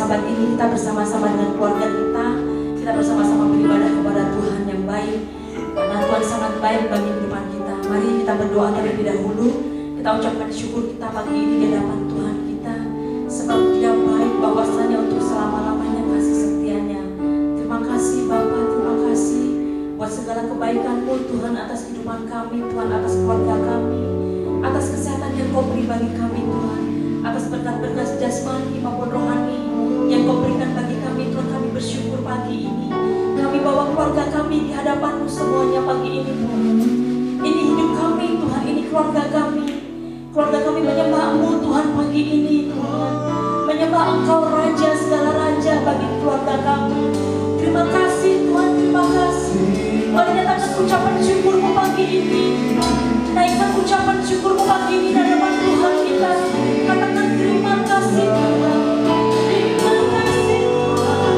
sahabat ini kita bersama-sama dengan keluarga kita bersama-sama beribadah kepada Tuhan yang baik, karena Tuhan sangat baik bagi kehidupan kita. Mari kita berdoa terlebih dahulu. Kita ucapkan syukur kita pagi ini di hadapan Tuhan kita, sebab Dia baik bahwasanya untuk selama-lamanya kasih setianya. Terima kasih Bapa, terima kasih buat segala kebaikan-Mu Tuhan atas kehidupan kami, Tuhan atas keluarga kami, atas kesehatan yang Kau beri bagi kami Tuhan, atas berkat-berkat jasmani maupun rohani yang Kau berikan bagi kami Tuhan. Kami bersyukur pagi ini. Kami bawa keluarga kami di hadapan-Mu semuanya pagi ini Tuhan. Ini hidup kami Tuhan, ini keluarga kami. Keluarga kami menyembah-Mu Tuhan pagi ini Tuhan. Menyembah Engkau Raja, segala Raja bagi keluarga kami. Terima kasih Tuhan, terima kasih. Mari nyatakan ucapan syukur-Mu pagi ini. Naikkan ucapan syukur-Mu pagi ini di hadapan Tuhan kita. Katakan terima kasih Tuhan. Terima kasih Tuhan.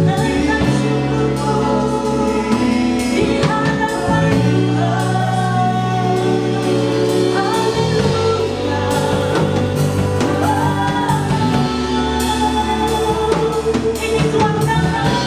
Naikkan syukur-Mu di hadapan Tuhan. Haleluya. Ini keluarga kami Tuhan.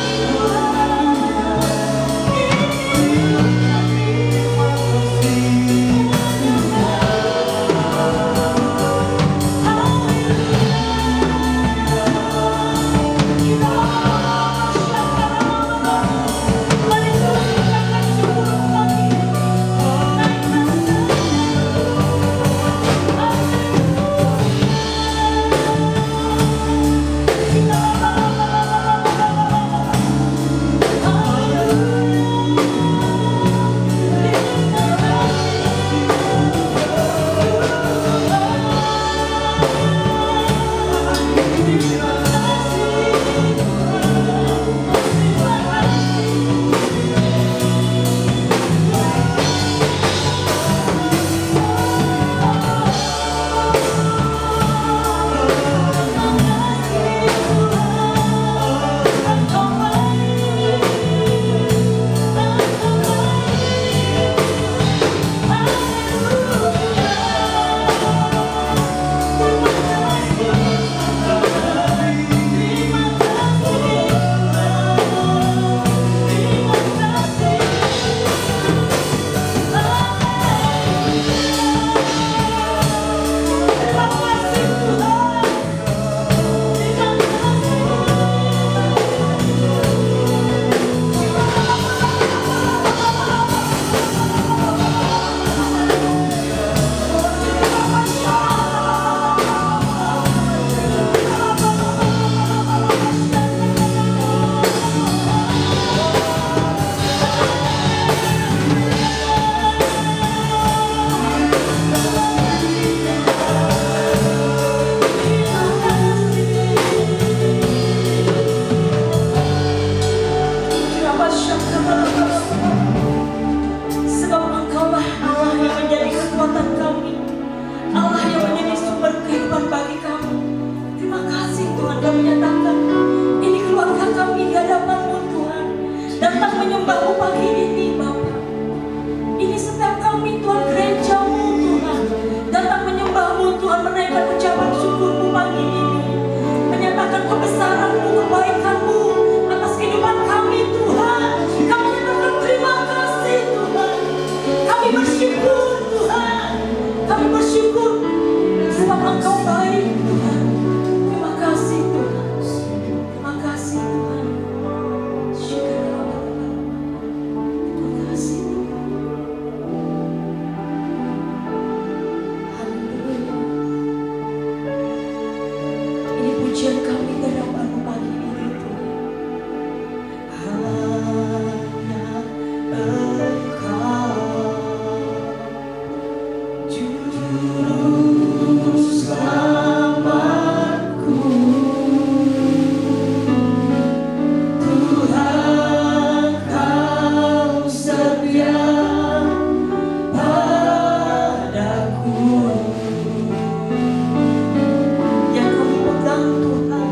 Yang kami pegang Tuhan,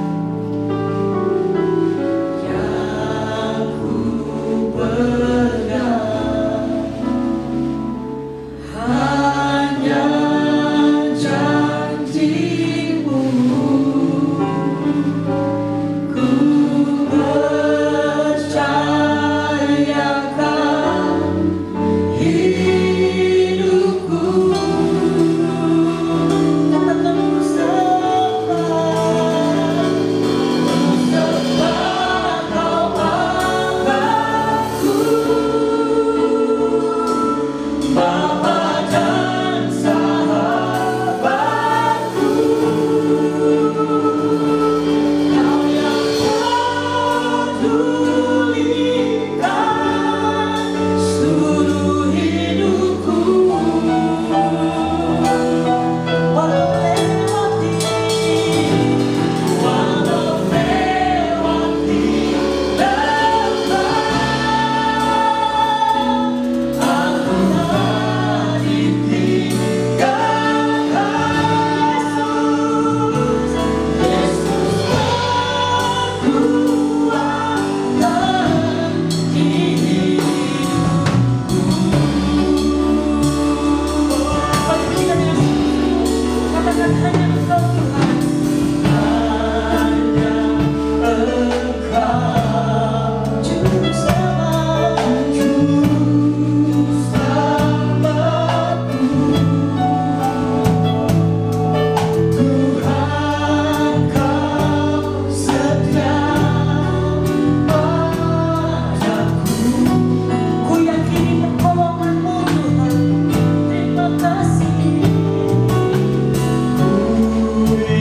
Ku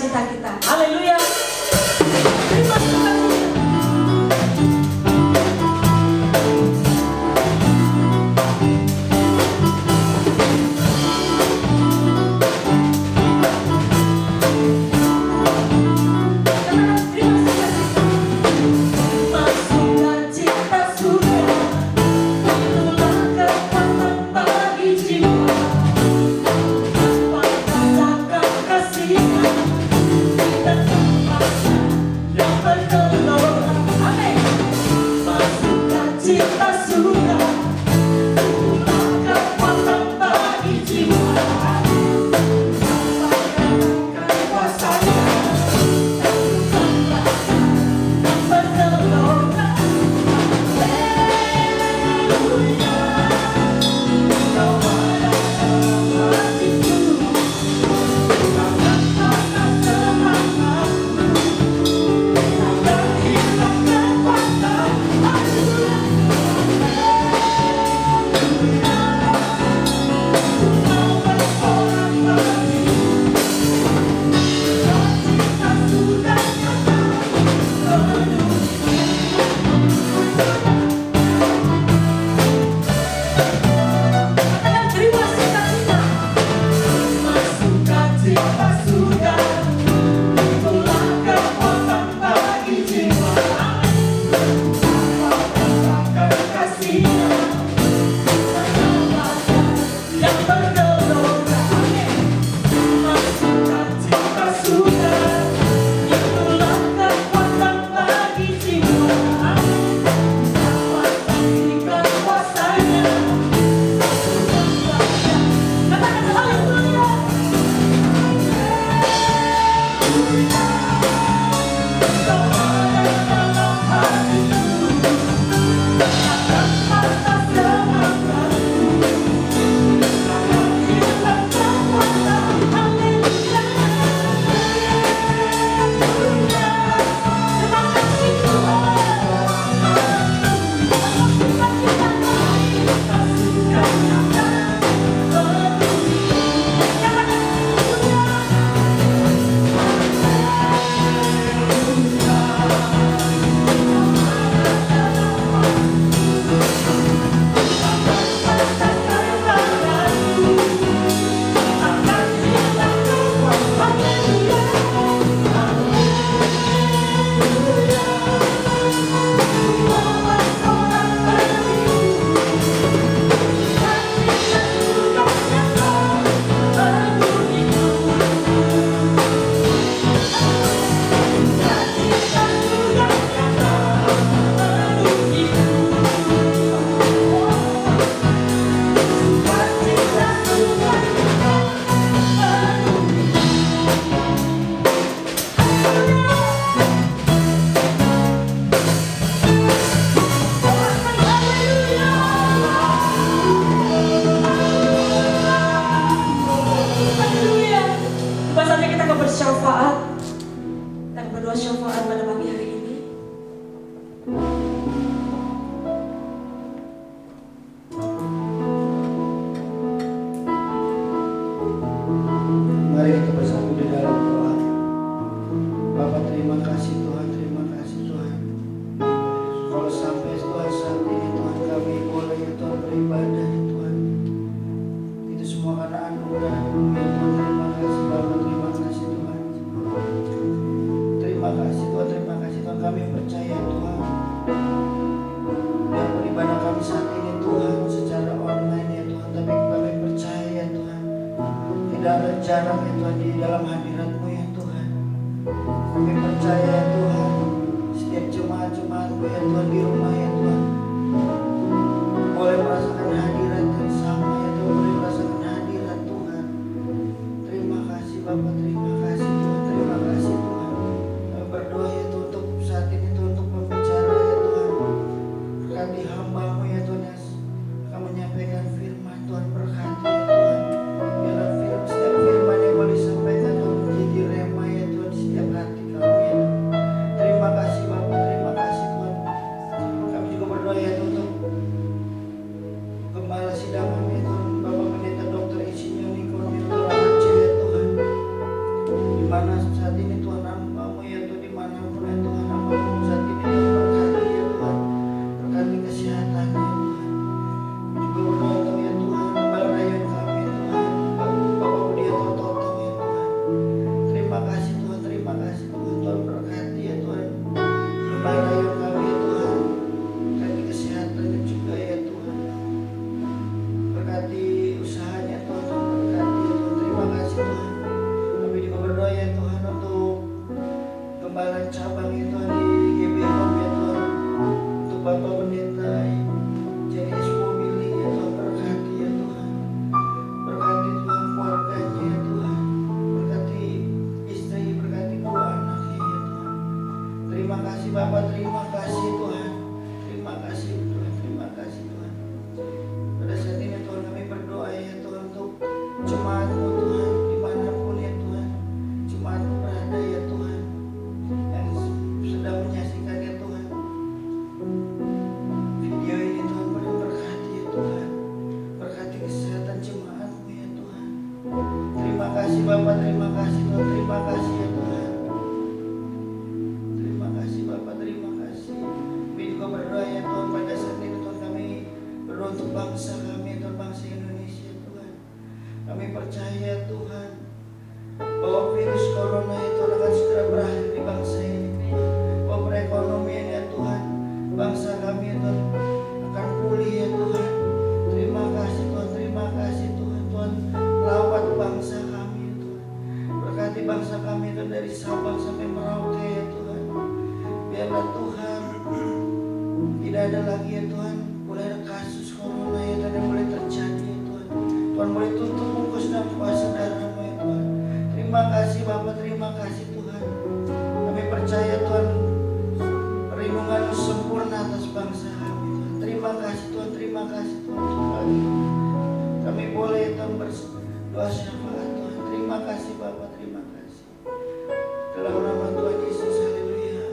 sukacita kita. Haleluya. Terima sukacita. Setiap firman yang boleh disampaikan Tuhan menjadi rema ya Tuhan di setiap hati kami ya Tuhan. kami Tuhan di GBHOM ya Tuhan, untuk Bapak Pendeta Jenis Mobili ya Tuhan, berkati ya Tuhan, berkati Tuhan keluarganya ya Tuhan, berkati istri, berkati dua anaknya ya Tuhan. Terima kasih Bapak, terima kasih Tuhan, terima kasih Tuhan, terima kasih Tuhan. Pada saat ini Tuhan kami berdoa ya Tuhan untuk jemaat-Mu Tuhan, dimanapun ya Tuhan, jemaat-Mu berada ya Tuhan, yang sedang menyaksikan ya Tuhan video ini Tuhan, berkati ya Tuhan, berkati kesehatan jemaat-Mu ya Tuhan. Terima kasih Bapak, terima kasih Tuhan, terima kasih ya Tuhan. Terima kasih Bapak, terima kasih. Kami juga berdoa ya Tuhan, pada saat ini Tuhan kami berdoa untuk bangsa kami Tuhan, bangsa Indonesia Tuhan. Kami percaya Tuhan bahwa virus corona itu akan segera berakhir di bangsa ini Tuhan. Bahwa perekonomian ya Tuhan, bangsa kami ya Tuhan akan pulih ya Tuhan. Terima kasih Tuhan, terima kasih Tuhan. Tuhan lawat bangsa kami ya Tuhan, berkati bangsa kami Tuhan, dari Sabang sampai Merauke ya Tuhan. Biarlah Tuhan tidak ada lagi ya Tuhan, boleh ada kasus corona ya Tuhan yang boleh terjadi ya Tuhan. Tuhan boleh tutup bungkus dan kuasa darah-Mu ya Tuhan. Terima kasih Bapak, terima kasih Tuhan. Kami percaya Tuhan, perlindungan-Mu sempurna atas bangsa kami Tuhan. Terima kasih Tuhan, terima kasih Tuhan. Kami boleh Tuhan berdoa syafaat Tuhan. Terima kasih Bapak, terima kasih. Dalam nama Tuhan Yesus, haleluya.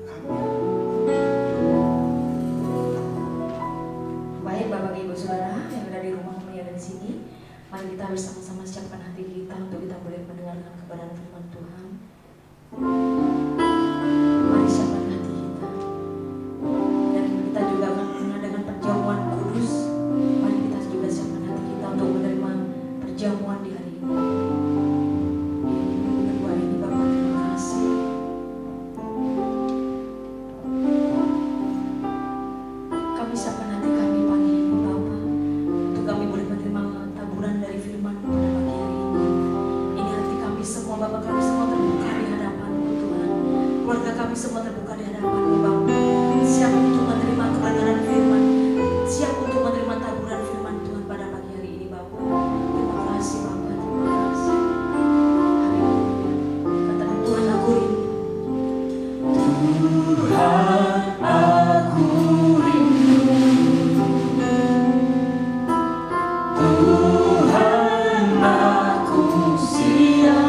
Amin. Baik Bapak Ibu Saudara yang ada di rumah mulia dan sini, mari kita bersama-sama siapkan hati kita untuk kita boleh mendengarkan kebenaran firman Tuhan. Mari siapkan hati kita, dan kita juga akan mengadakan perjamuan kudus. Mari kita juga siapkan hati kita untuk menerima perjamuan di hari ini. Di minggu kedua ini Bapak, terima kasih. Kami siapkan hati kami pagi ini Bapak, untuk kami boleh menerima taburan dari firman-Mu pada pagi hari ini. Ini hati kami semua Bapak, kami semua terbuka di hadapan-Mu Tuhan. Keluarga kami semua terbuka di hadapan-Mu Bapak, siap untuk menerima kebenaran firman, siap untuk menerima taburan firman Tuhan pada pagi hari ini Bapak. Terima kasih Bapak, terima kasih. Haleluya. Katakan Tuhan, aku rindu. Tuhan, aku rindu. Tuhan, aku siap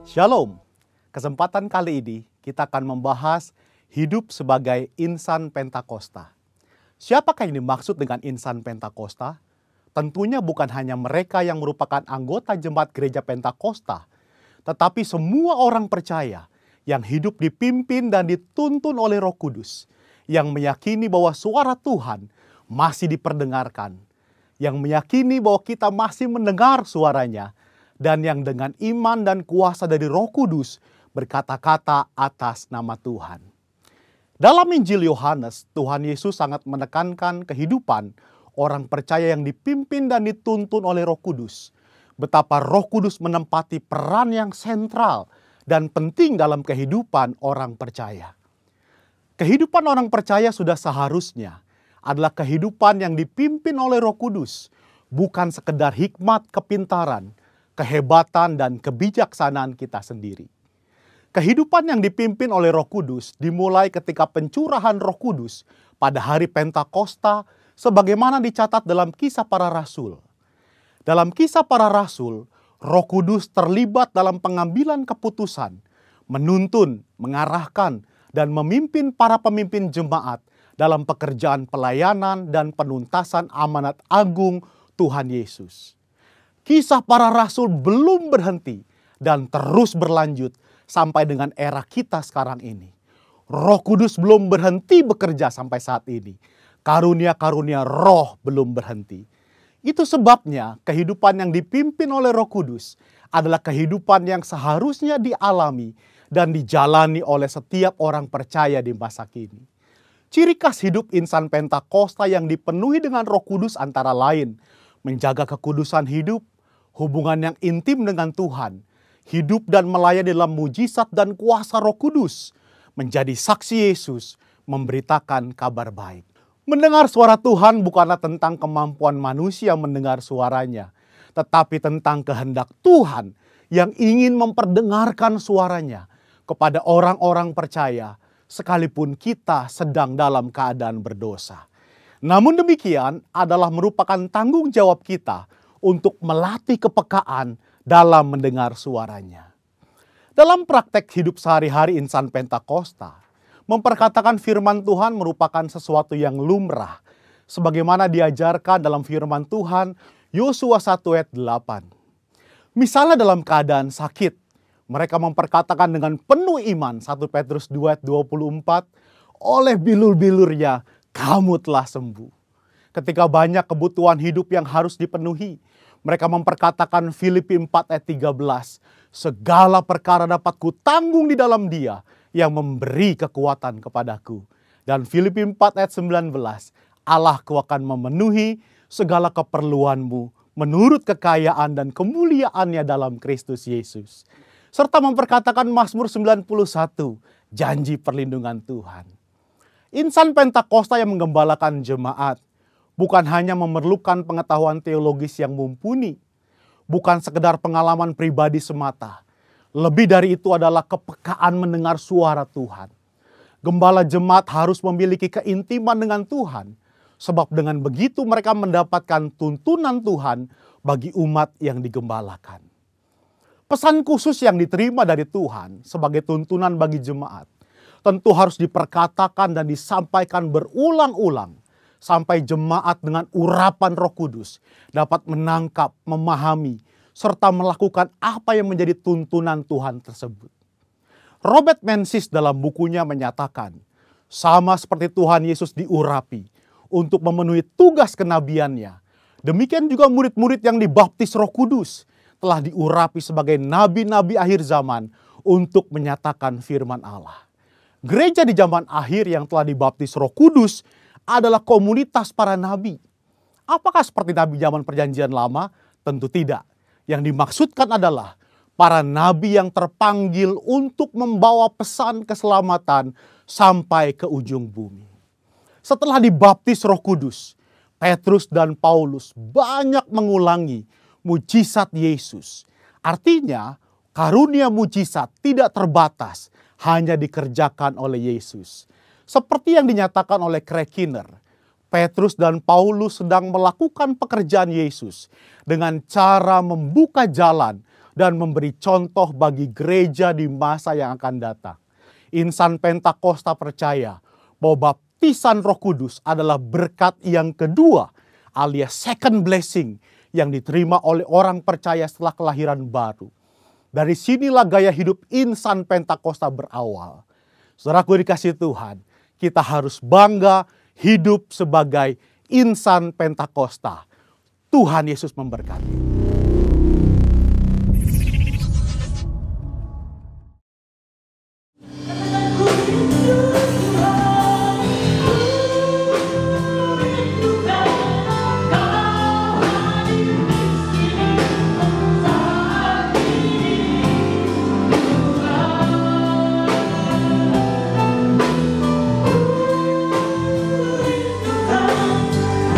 Shalom. Kesempatan kali ini kita akan membahas hidup sebagai insan Pentakosta. Siapakah yang dimaksud dengan insan Pentakosta? Tentunya bukan hanya mereka yang merupakan anggota jemaat gereja Pentakosta, tetapi semua orang percaya yang hidup dipimpin dan dituntun oleh Roh Kudus, yang meyakini bahwa suara Tuhan masih diperdengarkan, yang meyakini bahwa kita masih mendengar suaranya, dan yang dengan iman dan kuasa dari Roh Kudus berkata-kata atas nama Tuhan. Dalam Injil Yohanes, Tuhan Yesus sangat menekankan kehidupan orang percaya yang dipimpin dan dituntun oleh Roh Kudus. Betapa Roh Kudus menempati peran yang sentral dan penting dalam kehidupan orang percaya. Kehidupan orang percaya sudah seharusnya adalah kehidupan yang dipimpin oleh Roh Kudus, bukan sekedar hikmat, kepintaran, kehebatan, dan kebijaksanaan kita sendiri. Kehidupan yang dipimpin oleh Roh Kudus dimulai ketika pencurahan Roh Kudus pada hari Pentakosta sebagaimana dicatat dalam Kisah Para Rasul. Dalam Kisah Para Rasul, Roh Kudus terlibat dalam pengambilan keputusan, menuntun, mengarahkan, dan memimpin para pemimpin jemaat dalam pekerjaan pelayanan dan penuntasan amanat agung Tuhan Yesus. Kisah Para Rasul belum berhenti dan terus berlanjut sampai dengan era kita sekarang ini. Roh Kudus belum berhenti bekerja sampai saat ini. Karunia-karunia roh belum berhenti. Itu sebabnya kehidupan yang dipimpin oleh Roh Kudus adalah kehidupan yang seharusnya dialami dan dijalani oleh setiap orang percaya di masa kini. Ciri khas hidup insan Pentakosta yang dipenuhi dengan Roh Kudus antara lain menjaga kekudusan hidup, hubungan yang intim dengan Tuhan, hidup dan melayani dalam mujizat dan kuasa Roh Kudus, menjadi saksi Yesus, memberitakan kabar baik. Mendengar suara Tuhan bukanlah tentang kemampuan manusia mendengar suaranya, tetapi tentang kehendak Tuhan yang ingin memperdengarkan suaranya kepada orang-orang percaya, sekalipun kita sedang dalam keadaan berdosa. Namun demikian adalah merupakan tanggung jawab kita untuk melatih kepekaan dalam mendengar suaranya. Dalam praktek hidup sehari-hari insan Pentakosta, memperkatakan firman Tuhan merupakan sesuatu yang lumrah, sebagaimana diajarkan dalam firman Tuhan Yosua 1 ayat 8. Misalnya dalam keadaan sakit, mereka memperkatakan dengan penuh iman 1 Petrus 2 ayat 24, oleh bilur-bilurnya kamu telah sembuh. Ketika banyak kebutuhan hidup yang harus dipenuhi, mereka memperkatakan Filipi 4 ayat 13, segala perkara dapat kutanggung di dalam Dia yang memberi kekuatan kepadaku. Dan Filipi 4 ayat 19, Allahku akan memenuhi segala keperluanmu menurut kekayaan dan kemuliaannya dalam Kristus Yesus. Serta memperkatakan Mazmur 91, janji perlindungan Tuhan. Insan Pentakosta yang menggembalakan jemaat bukan hanya memerlukan pengetahuan teologis yang mumpuni, bukan sekedar pengalaman pribadi semata. Lebih dari itu adalah kepekaan mendengar suara Tuhan. Gembala jemaat harus memiliki keintiman dengan Tuhan, sebab dengan begitu mereka mendapatkan tuntunan Tuhan bagi umat yang digembalakan. Pesan khusus yang diterima dari Tuhan sebagai tuntunan bagi jemaat tentu harus diperkatakan dan disampaikan berulang-ulang sampai jemaat dengan urapan Roh Kudus dapat menangkap, memahami, serta melakukan apa yang menjadi tuntunan Tuhan tersebut. Robert Menzies dalam bukunya menyatakan, sama seperti Tuhan Yesus diurapi untuk memenuhi tugas kenabiannya, demikian juga murid-murid yang dibaptis Roh Kudus telah diurapi sebagai nabi-nabi akhir zaman untuk menyatakan firman Allah. Gereja di zaman akhir yang telah dibaptis Roh Kudus adalah komunitas para nabi. Apakah seperti nabi zaman perjanjian lama? Tentu tidak. Yang dimaksudkan adalah para nabi yang terpanggil untuk membawa pesan keselamatan sampai ke ujung bumi. Setelah dibaptis Roh Kudus, Petrus dan Paulus banyak mengulangi mujizat Yesus. Artinya, karunia mujizat tidak terbatas, hanya dikerjakan oleh Yesus. Seperti yang dinyatakan oleh Craig Kinner, Petrus dan Paulus sedang melakukan pekerjaan Yesus dengan cara membuka jalan dan memberi contoh bagi gereja di masa yang akan datang. Insan Pentakosta percaya bahwa baptisan Roh Kudus adalah berkat yang kedua alias second blessing yang diterima oleh orang percaya setelah kelahiran baru. Dari sinilah gaya hidup insan Pentakosta berawal. Saudaraku dikasih Tuhan, kita harus bangga hidup sebagai insan Pentakosta. Tuhan Yesus memberkati.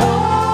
Oh,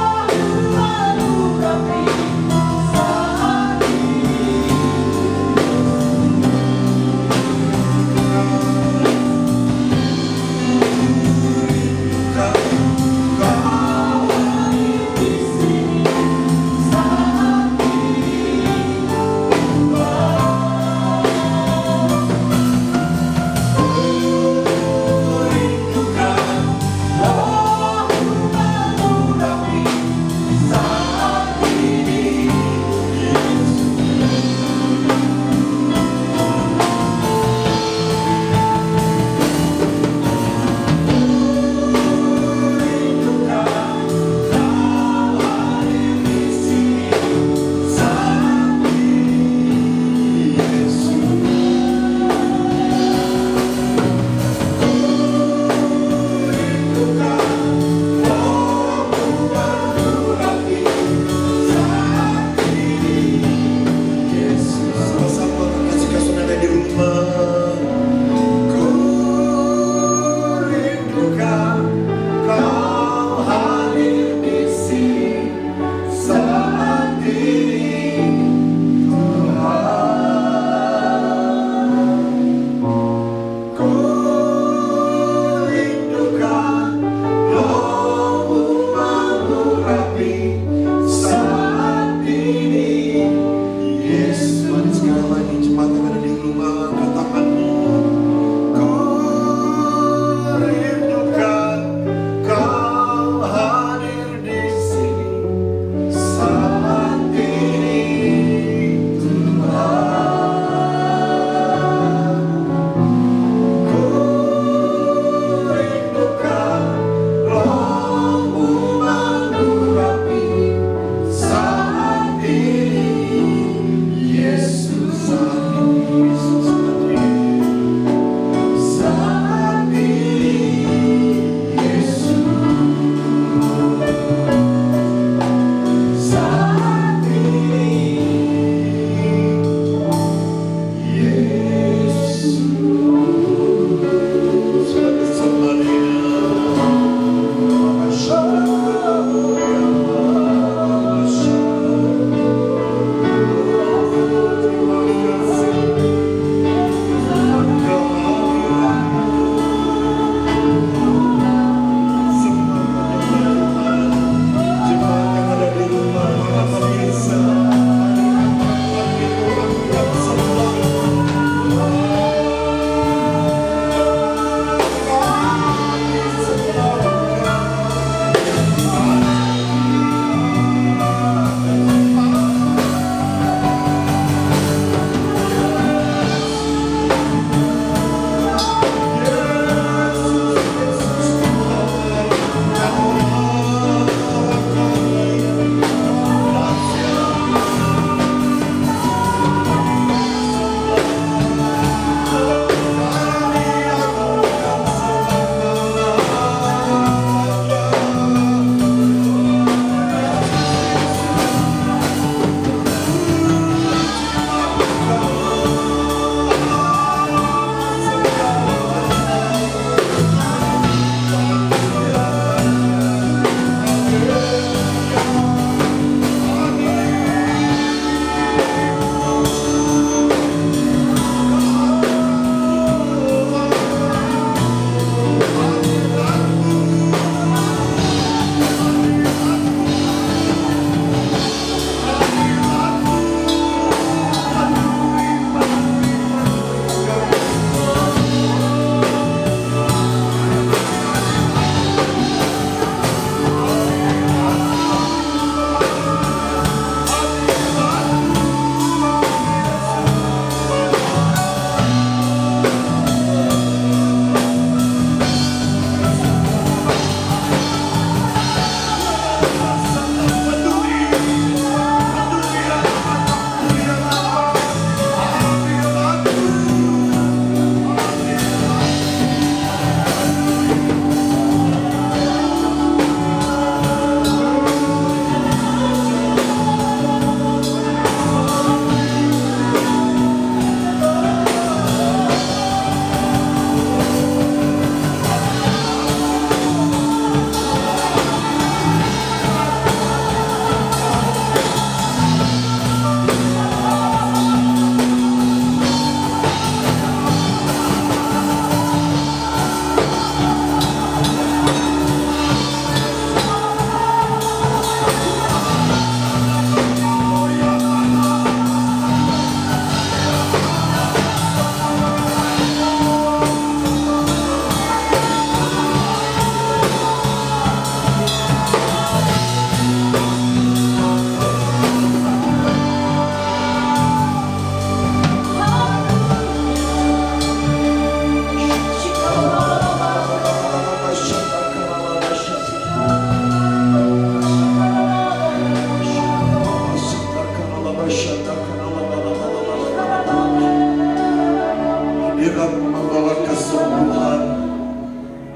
hadirat membawa kesembuhan,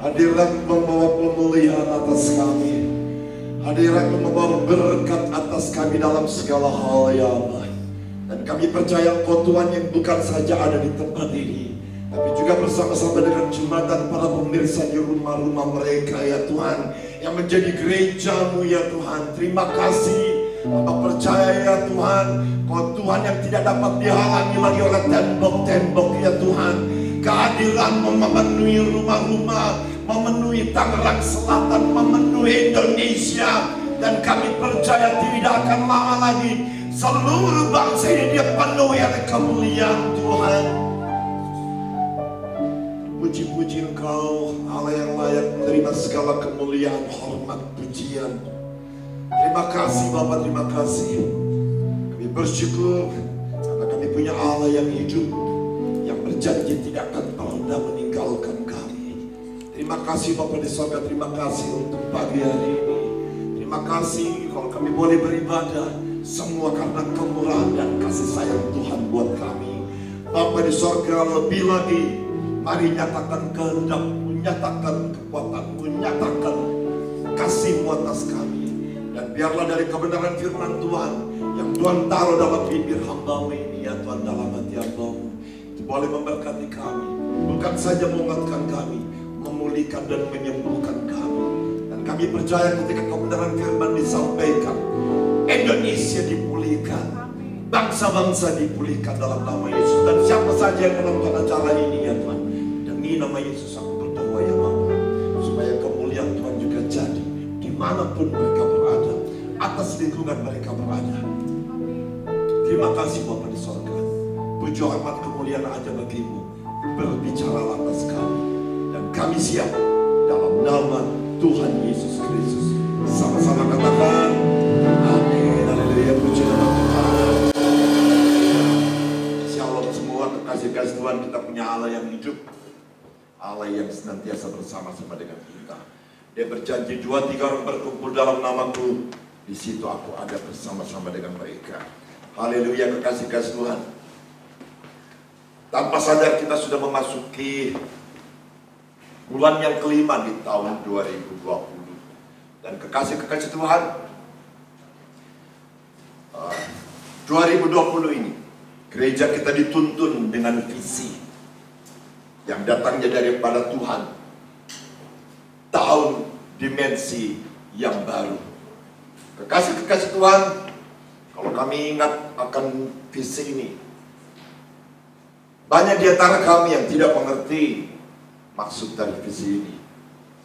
hadirat membawa pemulihan atas kami, hadirat membawa berkat atas kami dalam segala hal ya Allah. Dan kami percaya Engkau Tuhan yang bukan saja ada di tempat ini, tapi juga bersama-sama dengan jemaat para pemirsa di rumah-rumah mereka ya Tuhan, yang menjadi gereja-Mu ya Tuhan. Terima kasih. Hamba percaya ya Tuhan, Kau Tuhan yang tidak dapat dihalangi lagi oleh tembok-tembok ya Tuhan. Kehadiran-Mu memenuhi rumah-rumah, memenuhi Tangerang Selatan, memenuhi Indonesia. Dan kami percaya tidak akan lama lagi seluruh bangsa ini dia penuhi oleh kemuliaan Tuhan. Puji-puji Engkau, Allah yang layak menerima segala kemuliaan, hormat, pujian. Terima kasih Bapa, terima kasih. Kami bersyukur karena kami punya Allah yang hidup, yang berjanji tidak akan pernah meninggalkan kami. Terima kasih Bapa di surga, terima kasih untuk pagi hari ini. Terima kasih kalau kami boleh beribadah, semua karena kemurahan dan kasih sayang Tuhan buat kami. Bapa di surga, lebih lagi mari nyatakan kehendak-Mu, nyatakan kekuatan-Mu, nyatakan kasih-Mu atas kami. Dan biarlah dari kebenaran firman Tuhan yang Tuhan taruh dalam bibir hamba-Mu ini ya Tuhan, dalam hati hamba-Mu, itu boleh memberkati kami, bukan saja menguatkan kami, memulihkan dan menyembuhkan kami. Dan kami percaya ketika kebenaran firman disampaikan, Indonesia dipulihkan, bangsa-bangsa dipulihkan dalam nama Yesus. Dan siapa saja yang menonton acara ini ya Tuhan, demi nama Yesus aku berdoa ya Bapa, supaya kemuliaan Tuhan juga jadi dimanapun mereka berada, atas lingkungan mereka berada. Terima kasih Bapa di sorga. Puji hormat kemuliaan aja bagi-Mu, berbicara atas kami. Dan kami siap dalam nama Tuhan Yesus Kristus. Sama-sama katakan amin. Haleluya, puji nama Tuhan. Shalom semua, kekasih-kasih Tuhan, kita punya Allah yang hidup, Allah yang senantiasa bersama-sama dengan kita. Dia berjanji 2-3 orang berkumpul dalam nama-Ku, di situ aku ada bersama-sama dengan mereka. Haleluya, kekasih-kasih Tuhan. Tanpa sadar kita sudah memasuki bulan yang kelima di tahun 2020. Dan kekasih-kekasih Tuhan, 2020 ini gereja kita dituntun dengan visi yang datangnya daripada Tuhan. Tahun dimensi yang baru. Kekasih-kekasih Tuhan, kalau kami ingat akan visi ini, banyak di antara kami yang tidak mengerti maksud dari visi ini.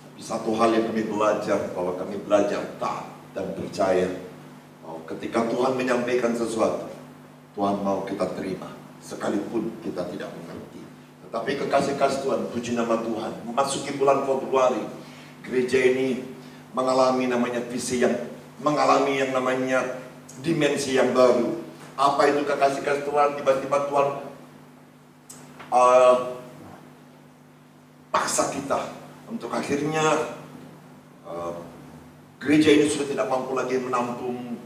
Tapi satu hal yang kami belajar, bahwa kami belajar taat dan percaya bahwa ketika Tuhan menyampaikan sesuatu, Tuhan mau kita terima, sekalipun kita tidak mengerti. Tetapi kekasih-kasih Tuhan, puji nama Tuhan, memasuki bulan Februari, gereja ini mengalami namanya visi yang, mengalami yang namanya dimensi yang baru. Apa itu kekasih-kasih Tuhan? Tiba-tiba Tuhan paksa kita untuk akhirnya gereja ini sudah tidak mampu lagi menampung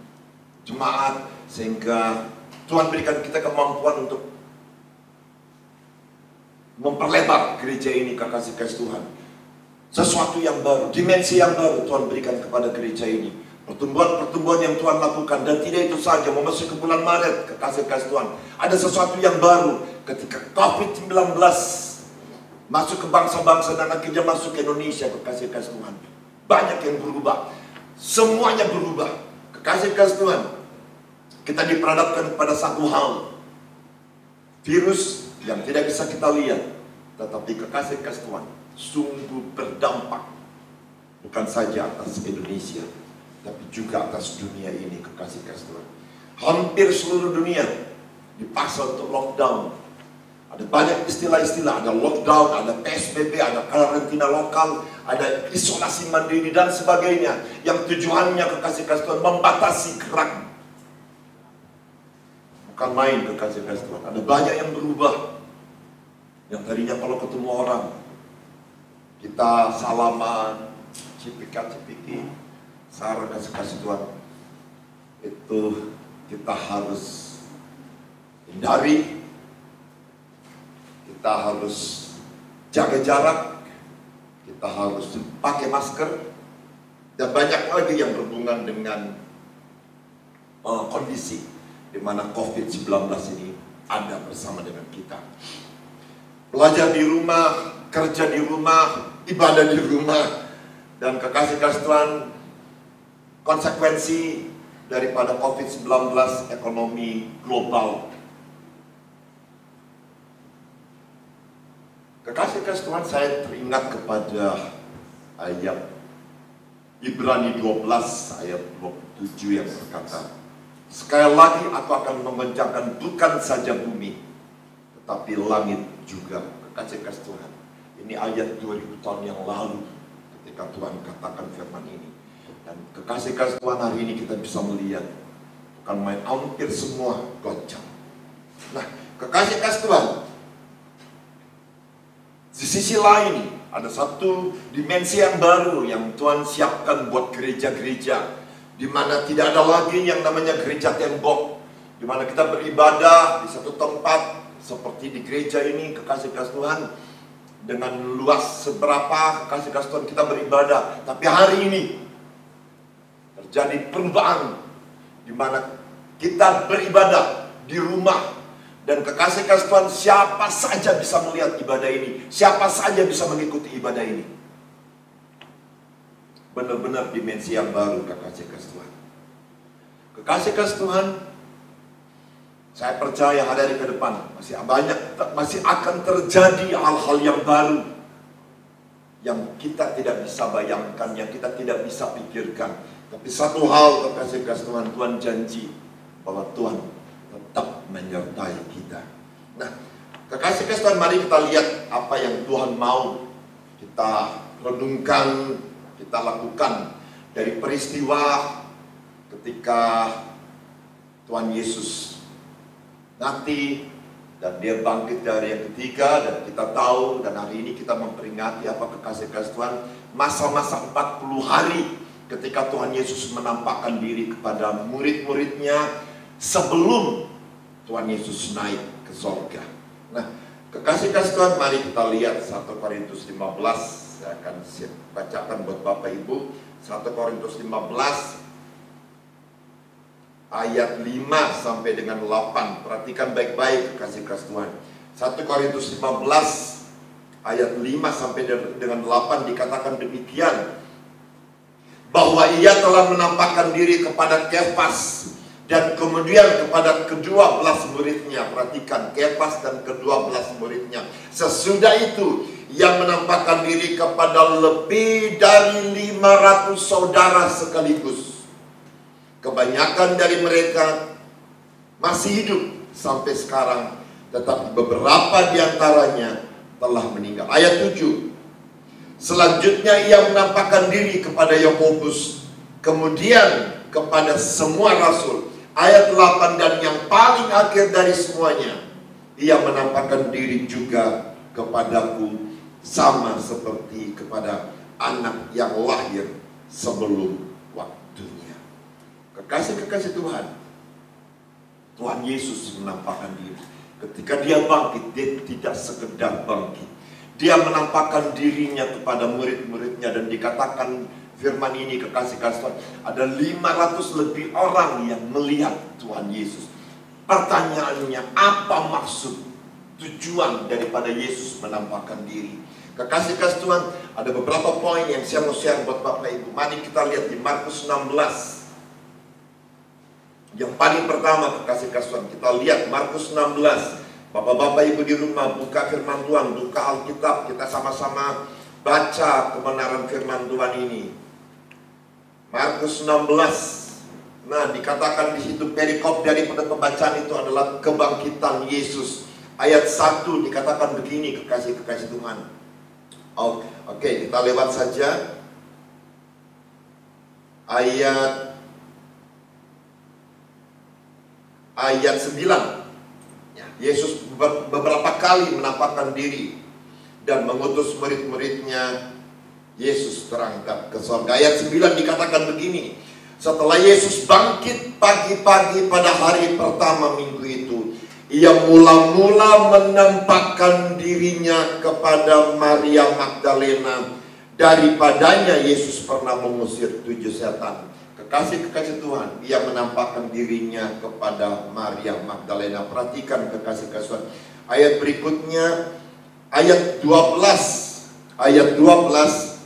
jemaat, sehingga Tuhan berikan kita kemampuan untuk memperlebar gereja ini, kekasih-kasih Tuhan. Sesuatu yang baru, dimensi yang baru Tuhan berikan kepada gereja ini. Pertumbuhan-pertumbuhan yang Tuhan lakukan. Dan tidak itu saja, memasuki bulan Maret, kekasih-kasih Tuhan, ada sesuatu yang baru. Ketika COVID-19 masuk ke bangsa-bangsa dan akhirnya masuk ke Indonesia, kekasih-kasih Tuhan, banyak yang berubah. Semuanya berubah. Kekasih-kasih Tuhan, kita diperhadapkan pada satu hal, virus yang tidak bisa kita lihat, tetapi kekasih-kasih Tuhan, sungguh berdampak bukan saja atas Indonesia, tapi juga atas dunia ini, kekasih-kasih Tuhan. Hampir seluruh dunia dipaksa untuk lockdown. Ada banyak istilah-istilah, ada lockdown, ada PSBB, ada karantina lokal, ada isolasi mandiri dan sebagainya, yang tujuannya, kekasih-kasih Tuhan, membatasi gerak. Bukan main, kekasih-kasih Tuhan. Ada banyak yang berubah. Yang tadinya kalau ketemu orang, kita salaman, cipika-cipiki, saran kasih Tuhan, itu kita harus hindari, kita kita harus jaga jarak, kita harus pakai masker, dan banyak lagi yang berhubungan dengan kondisi di mana COVID-19 ini ada bersama dengan kita. Belajar di rumah, kerja di rumah, ibadah di rumah, dan kekasih-kasih Tuhan, konsekuensi daripada COVID-19 ekonomi global. Kekasih-kasih Tuhan, saya teringat kepada ayat Ibrani 12 ayat 27 yang berkata, sekali lagi aku akan mengencangkan bukan saja bumi, tetapi langit juga. Kekasih-kasih Tuhan, ini ayat 2000 tahun yang lalu ketika Tuhan katakan firman ini. Dan kekasih-kasih Tuhan, hari ini kita bisa melihat bukan main, hampir semua goncang. Nah, kekasih-kasih Tuhan, di sisi lain ada satu dimensi yang baru yang Tuhan siapkan buat gereja-gereja, di mana tidak ada lagi yang namanya gereja tembok, di mana kita beribadah di satu tempat seperti di gereja ini. Kekasih-kasih Tuhan, dengan luas seberapa kekasih-kasih Tuhan kita beribadah, tapi hari ini terjadi perubahan di mana kita beribadah di rumah. Dan kekasih-kasih Tuhan, siapa saja bisa melihat ibadah ini, siapa saja bisa mengikuti ibadah ini. Benar-benar dimensi yang baru, kekasih-kasih Tuhan. Kekasih-kasih Tuhan, saya percaya hari-hari ke depan masih akan terjadi hal-hal yang baru yang kita tidak bisa bayangkan, yang kita tidak bisa pikirkan. Tapi satu hal, kekasih-kasih Tuhan, Tuhan janji bahwa Tuhan tetap menyertai kita. Nah, kekasih-kasih Tuhan, mari kita lihat apa yang Tuhan mau kita renungkan, kita lakukan dari peristiwa ketika Tuhan Yesus mati dan dia bangkit dari yang ketiga, dan kita tahu, dan hari ini kita memperingati apa, kekasih-kasih Tuhan, masa-masa 40 hari ketika Tuhan Yesus menampakkan diri kepada murid-muridnya sebelum Tuhan Yesus naik ke sorga. Nah, kekasih-kasih Tuhan, mari kita lihat 1 Korintus 15. Saya akan bacakan buat Bapak Ibu. 1 Korintus 15 ayat 5 sampai dengan 8. Perhatikan baik-baik, kekasih-kasih Tuhan. 1 Korintus 15 ayat 5 sampai dengan 8 dikatakan demikian, bahwa ia telah menampakkan diri kepada Kefas dan kemudian kepada kedua belas muridnya. Perhatikan, Kefas dan kedua belas muridnya. Sesudah itu ia menampakkan diri kepada lebih dari 500 saudara sekaligus. Kebanyakan dari mereka masih hidup sampai sekarang, tetapi beberapa di antaranya telah meninggal. Ayat 7. Selanjutnya ia menampakkan diri kepada Yakobus, kemudian kepada semua rasul. Ayat 8, dan yang paling akhir dari semuanya, ia menampakkan diri juga kepadaku, sama seperti kepada anak yang lahir sebelum waktunya. Kekasih-kekasih Tuhan, Tuhan Yesus menampakkan diri. Ketika dia bangkit, dia tidak sekedar bangkit, dia menampakkan dirinya kepada murid-muridnya. Dan dikatakan firman ini, kekasih-kasih Tuhan, ada 500 lebih orang yang melihat Tuhan Yesus. Pertanyaannya, apa maksud, tujuan daripada Yesus menampakkan diri? Kekasih-kasih Tuhan, ada beberapa poin yang saya mau share buat Bapak Ibu. Mari kita lihat di Markus 16. Yang paling pertama, kekasih-kasih Tuhan, kita lihat Markus 16. Bapak-bapak Ibu di rumah, buka firman Tuhan, buka Alkitab, kita sama-sama baca kebenaran firman Tuhan ini. Markus 16. Nah, dikatakan di situ perikop daripada pembacaan itu adalah kebangkitan Yesus. Ayat 1 dikatakan begini, kekasih-kekasih Tuhan. Oke, kita lewat saja. Ayat 9. Yesus beberapa kali menampakkan diri dan mengutus murid-muridnya. Yesus terangkat ke surga. Ayat 9 dikatakan begini, setelah Yesus bangkit pagi-pagi pada hari pertama minggu itu, ia mula-mula menampakkan dirinya kepada Maria Magdalena. Daripadanya Yesus pernah mengusir 7 setan. Kekasih-kekasih Tuhan, ia menampakkan dirinya kepada Maria Magdalena. Perhatikan kekasih-kekasih Tuhan. Ayat berikutnya, ayat 12. Ayat 12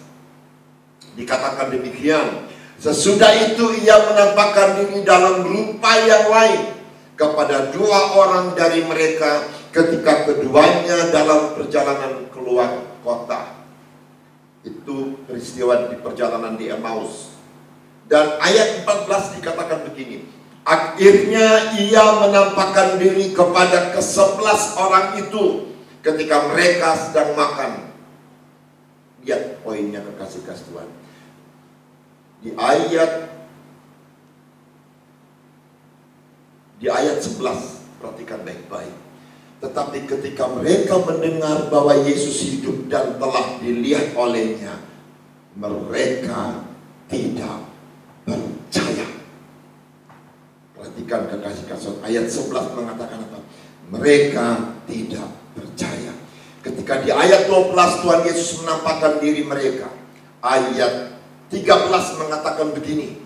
dikatakan demikian. Sesudah itu ia menampakkan diri dalam rupa yang lain kepada 2 orang dari mereka ketika keduanya dalam perjalanan keluar kota. Itu peristiwa di perjalanan di Emmaus. Dan ayat 14 dikatakan begini. Akhirnya ia menampakkan diri kepada ke-11 orang itu ketika mereka sedang makan. Lihat poinnya kekasih-kasih Tuhan. Di ayat 11, perhatikan baik-baik. Tetapi ketika mereka mendengar bahwa Yesus hidup dan telah dilihat olehnya, mereka tidak percaya. Perhatikan kekasih-kasih, ayat 11 mengatakan apa? Mereka tidak percaya. Ketika di ayat 12 Tuhan Yesus menampakkan diri mereka, ayat 13 mengatakan begini.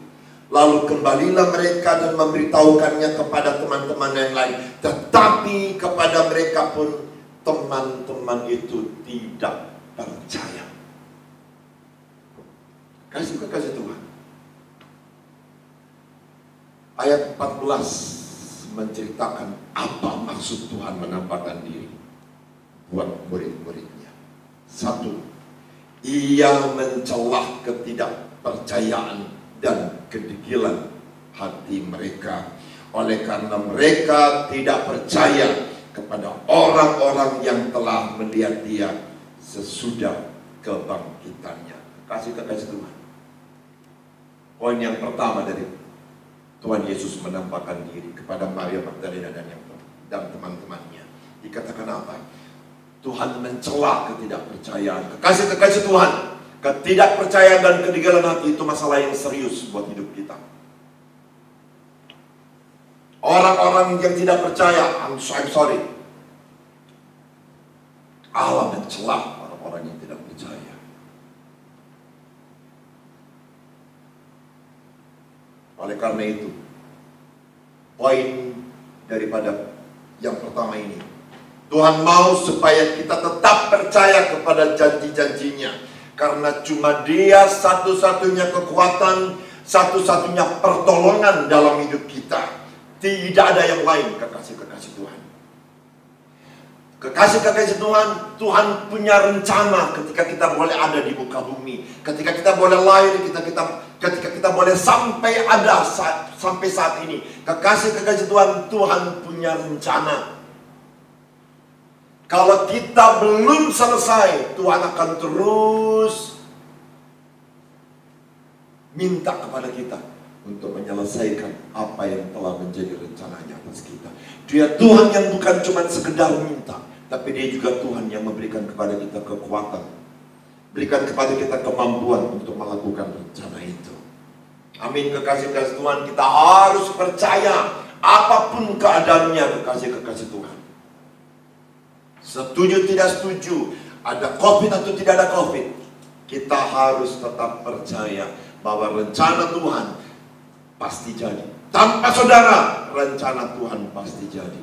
Lalu kembalilah mereka dan memberitahukannya kepada teman-teman yang lain. Tetapi kepada mereka pun teman-teman itu tidak percaya. Kasih Tuhan. Ayat 14 menceritakan apa maksud Tuhan menampakkan diri buat murid-muridnya. 1. Ia mencelah ketidakpercayaan dan kedegilan hati mereka. Oleh karena mereka tidak percaya kepada orang-orang yang telah melihat dia sesudah kebangkitannya. Kasih-kasih Tuhan. Poin yang pertama dari Tuhan Yesus menampakkan diri kepada Maria Magdalena dan teman-temannya. Dikatakan apa? Tuhan mencela ketidakpercayaan. Kekasih-kekasih Tuhan, ketidakpercayaan dan kedegilan hati itu masalah yang serius buat hidup kita. Orang-orang yang tidak percaya, I'm sorry, Allah mencela orang-orang yang tidak percaya. Oleh karena itu, poin daripada yang pertama ini, Tuhan mau supaya kita tetap percaya kepada janji-janjinya. Karena cuma Dia satu-satunya kekuatan, satu-satunya pertolongan dalam hidup kita. Tidak ada yang lain, kekasih-kekasih Tuhan. Kekasih-kekasih Tuhan, Tuhan punya rencana ketika kita boleh ada di muka bumi. Ketika kita boleh lahir, ketika kita boleh sampai ada sampai saat ini. Kekasih-kekasih Tuhan, Tuhan punya rencana. Kalau kita belum selesai, Tuhan akan terus minta kepada kita untuk menyelesaikan apa yang telah menjadi rencananya atas kita. Dia Tuhan yang bukan cuma sekedar minta, tapi Dia juga Tuhan yang memberikan kepada kita kekuatan, berikan kepada kita kemampuan untuk melakukan rencana itu. Amin, kekasih-kekasih Tuhan, kita harus percaya apapun keadaannya, kekasih-kekasih Tuhan. Setuju tidak setuju, ada COVID atau tidak ada COVID, kita harus tetap percaya bahwa rencana Tuhan pasti jadi. Tanpa saudara, rencana Tuhan pasti jadi.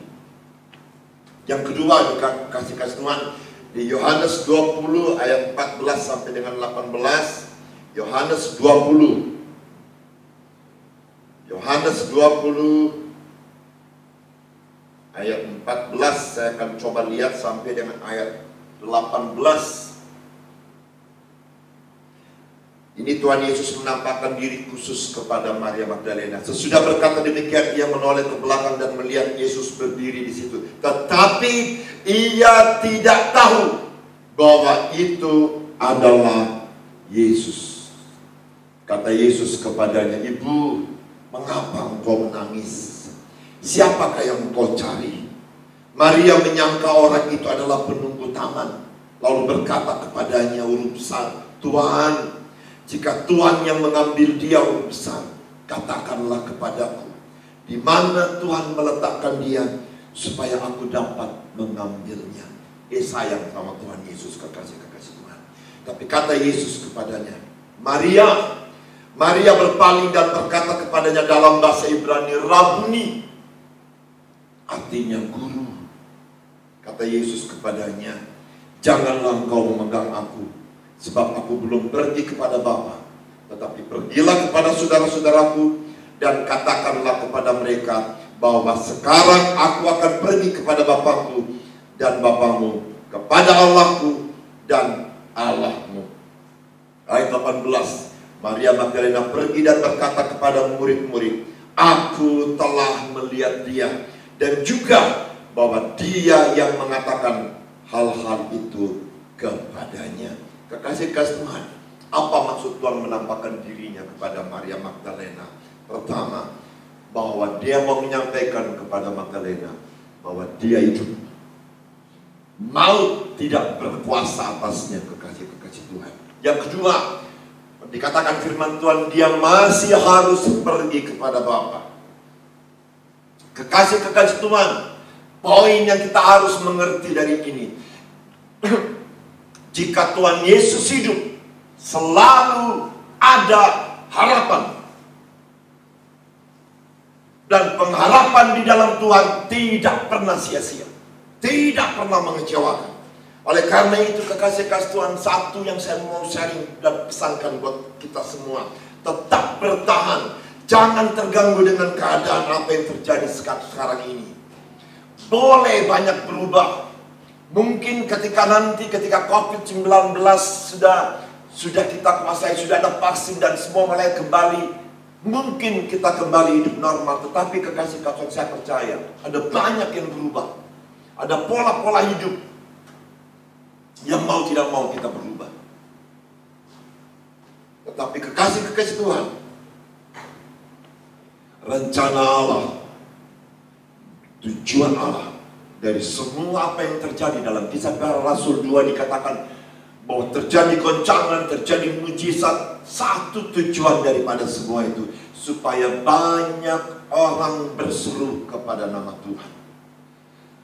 Yang kedua, kasih-kasih Tuhan, di Yohanes 20 ayat 14 sampai dengan 18. Yohanes 20 ayat 14, saya akan coba lihat sampai dengan ayat 18. Ini Tuhan Yesus menampakkan diri khusus kepada Maria Magdalena. Sesudah berkata demikian, ia menoleh ke belakang dan melihat Yesus berdiri di situ. Tetapi ia tidak tahu bahwa itu adalah Yesus. Kata Yesus kepadanya, "Ibu, mengapa engkau menangis? Siapakah yang engkau cari?" Maria menyangka orang itu adalah penunggu taman, lalu berkata kepadanya, "Huruf besar, Tuhan, jika Tuhan yang mengambil dia huruf besar, katakanlah kepadaku, di mana Tuhan meletakkan dia, supaya aku dapat mengambilnya. Sayang sama Tuhan Yesus, kekasih-kekasih Tuhan. Tapi kata Yesus kepadanya, Maria. Maria berpaling dan berkata kepadanya dalam bahasa Ibrani, Rabuni, artinya guru. Kata Yesus kepadanya, janganlah engkau memegang aku, sebab aku belum pergi kepada Bapa. Tetapi pergilah kepada saudara-saudaraku dan katakanlah kepada mereka bahwa sekarang aku akan pergi kepada Bapakku dan Bapamu, kepada Allahku dan Allahmu. Ayat 18. Maria Magdalena pergi dan berkata kepada murid-murid, aku telah melihat dia, dan juga bahwa dia yang mengatakan hal-hal itu kepadanya. Kekasih-kekasih Tuhan, apa maksud Tuhan menampakkan dirinya kepada Maria Magdalena? Pertama, bahwa dia mau menyampaikan kepada Magdalena bahwa dia itu maut tidak berkuasa atasnya, kekasih-kekasih Tuhan. Yang kedua, dikatakan firman Tuhan, dia masih harus pergi kepada Bapa. Kekasih-kekasih Tuhan, poin yang kita harus mengerti dari ini, jika Tuhan Yesus hidup, selalu ada harapan. Dan pengharapan di dalam Tuhan tidak pernah sia-sia, tidak pernah mengecewakan. Oleh karena itu, kekasih-kekasih Tuhan, satu yang saya mau sharing dan pesankan buat kita semua, tetap bertahan. Jangan terganggu dengan keadaan apa yang terjadi sekarang ini. Boleh banyak berubah. Mungkin ketika COVID-19 sudah kita kuasai, sudah ada vaksin dan semua mulai kembali, mungkin kita kembali hidup normal. Tetapi kekasih-kekasih, saya percaya ada banyak yang berubah. Ada pola-pola hidup yang mau tidak mau kita berubah. Tetapi kekasih-kekasih Tuhan, rencana Allah, tujuan Allah dari semua apa yang terjadi dalam Kisah Para Rasul 2 dikatakan bahwa terjadi goncangan, terjadi mujizat. Satu tujuan daripada semua itu, supaya banyak orang berseru kepada nama Tuhan.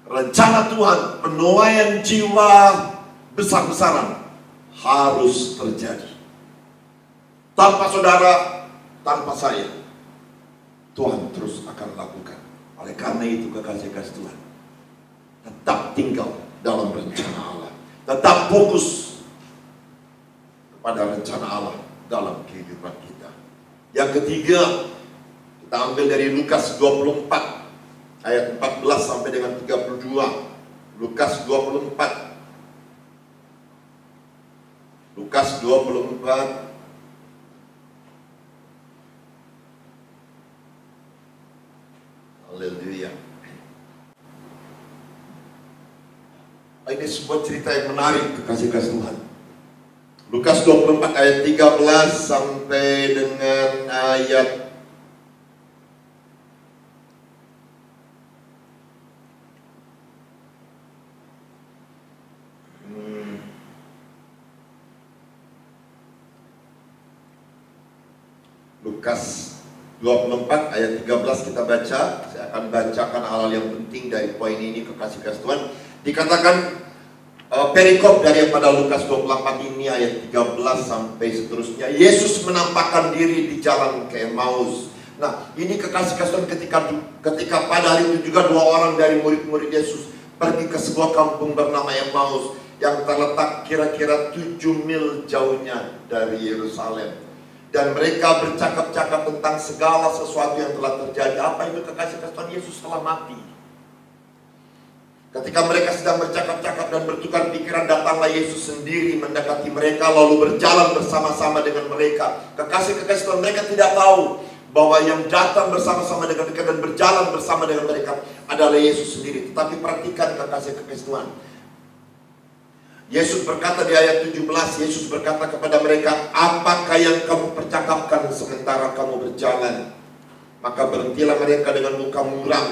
Rencana Tuhan, penuaian jiwa besar-besaran harus terjadi. Tanpa saudara, tanpa saya, Tuhan terus akan lakukan. Oleh karena itu, kekasih-kekasih Tuhan, tetap tinggal dalam rencana Allah. Tetap fokus kepada rencana Allah dalam kehidupan kita. Yang ketiga, kita ambil dari Lukas 24 ayat 14 sampai dengan 32. Lukas 24. Lukas 24 Haleluya. Ini sebuah cerita yang menarik, kekasih-kekasih Tuhan. Lukas 24 ayat 13 sampai dengan ayat Lukas 24 ayat 13 kita baca. Saya akan bacakan hal-hal yang penting dari poin ini, kekasih-kekasih Tuhan. Dikatakan perikop daripada Lukas 24 ini ayat 13 sampai seterusnya. Yesus menampakkan diri di jalan ke Emmaus. Nah, ini kekasih-kekasih Tuhan, ketika pada hari itu juga dua orang dari murid-murid Yesus pergi ke sebuah kampung bernama Emmaus yang terletak kira-kira 7 mil jauhnya dari Yerusalem. Dan mereka bercakap-cakap tentang segala sesuatu yang telah terjadi. Apa itu, kekasih-kekasih Tuhan? Yesus telah mati. Ketika mereka sedang bercakap-cakap dan bertukar pikiran, datanglah Yesus sendiri mendekati mereka, lalu berjalan bersama-sama dengan mereka. Kekasih-kekasih Tuhan, mereka tidak tahu bahwa yang datang bersama-sama dengan mereka dan berjalan bersama dengan mereka adalah Yesus sendiri. Tetapi perhatikan, kekasih-kekasih Tuhan, Yesus berkata di ayat 17, Yesus berkata kepada mereka, apakah yang kamu percakapkan sementara kamu berjalan? Maka berhentilah mereka dengan muka muram.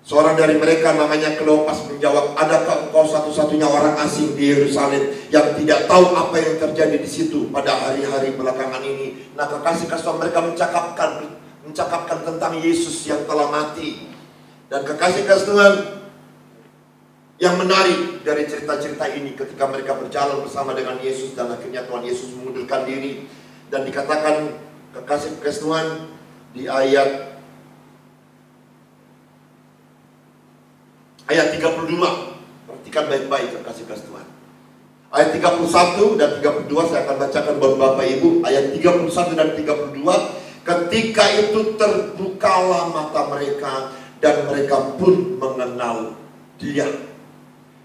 Seorang dari mereka namanya Kleopas menjawab, adakah engkau satu-satunya orang asing di Yerusalem yang tidak tahu apa yang terjadi di situ pada hari-hari belakangan ini? Nah, kekasih-kekasih mereka mencakapkan tentang Yesus yang telah mati. Dan kekasih-kasih Tuhan, yang menarik dari cerita-cerita ini ketika mereka berjalan bersama dengan Yesus dan akhirnya Tuhan Yesus mengundurkan diri. Dan dikatakan kekasih-kasih Tuhan di ayat 32. Perhatikan baik-baik kekasih-kasih Tuhan. Ayat 31 dan 32 saya akan bacakan buat Bapak Ibu. Ayat 31 dan 32. Ketika itu terbukalah mata mereka dan mereka pun mengenal Dia.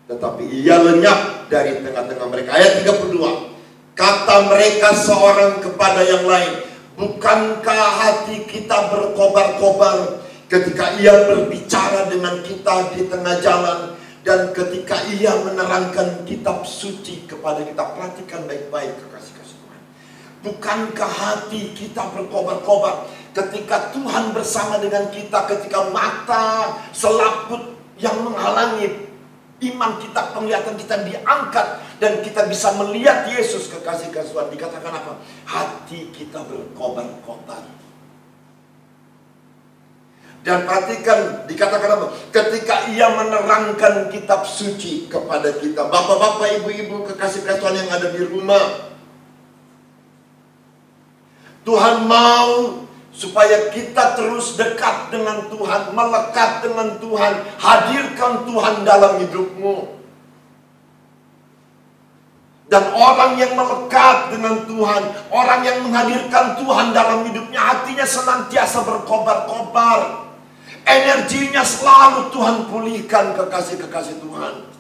Tetapi Ia lenyap dari tengah-tengah mereka. Ayat 32. Kata mereka seorang kepada yang lain, bukankah hati kita berkobar-kobar ketika Ia berbicara dengan kita di tengah jalan dan ketika Ia menerangkan kitab suci kepada kita? Perhatikan baik-baik kekasih-kasih Tuhan. Bukankah hati kita berkobar-kobar ketika Tuhan bersama dengan kita, ketika mata selaput yang menghalangi iman kita, penglihatan kita diangkat dan kita bisa melihat Yesus, kekasih-kasih Tuhan. Dikatakan apa? Hati kita berkobar-kobar. Dan perhatikan dikatakan apa? Ketika Ia menerangkan kitab suci kepada kita. Bapak-bapak, ibu-ibu, kekasih-kasih Tuhan yang ada di rumah, Tuhan mau supaya kita terus dekat dengan Tuhan, melekat dengan Tuhan, hadirkan Tuhan dalam hidupmu. Dan orang yang melekat dengan Tuhan, orang yang menghadirkan Tuhan dalam hidupnya, hatinya senantiasa berkobar-kobar. Energinya selalu Tuhan pulihkan, kekasih-kekasih Tuhan.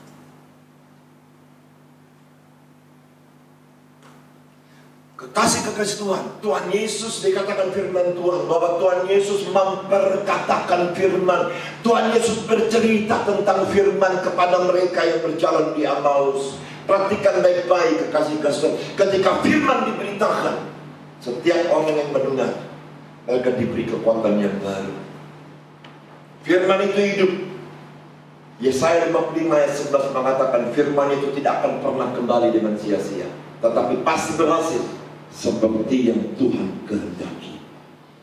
Kekasih-kekasih Tuhan, Tuhan Yesus dikatakan firman Tuhan, bahwa Tuhan Yesus memperkatakan firman. Tuhan Yesus bercerita tentang firman kepada mereka yang berjalan di Emmaus. Perhatikan baik-baik kekasih-kekasih Tuhan. Ketika firman diberitakan, setiap orang yang mendengar, mereka diberi kekuatan yang baru. Firman itu hidup. Yesaya 55 ayat 11 mengatakan firman itu tidak akan pernah kembali dengan sia-sia, tetapi pasti berhasil seperti yang Tuhan kehendaki.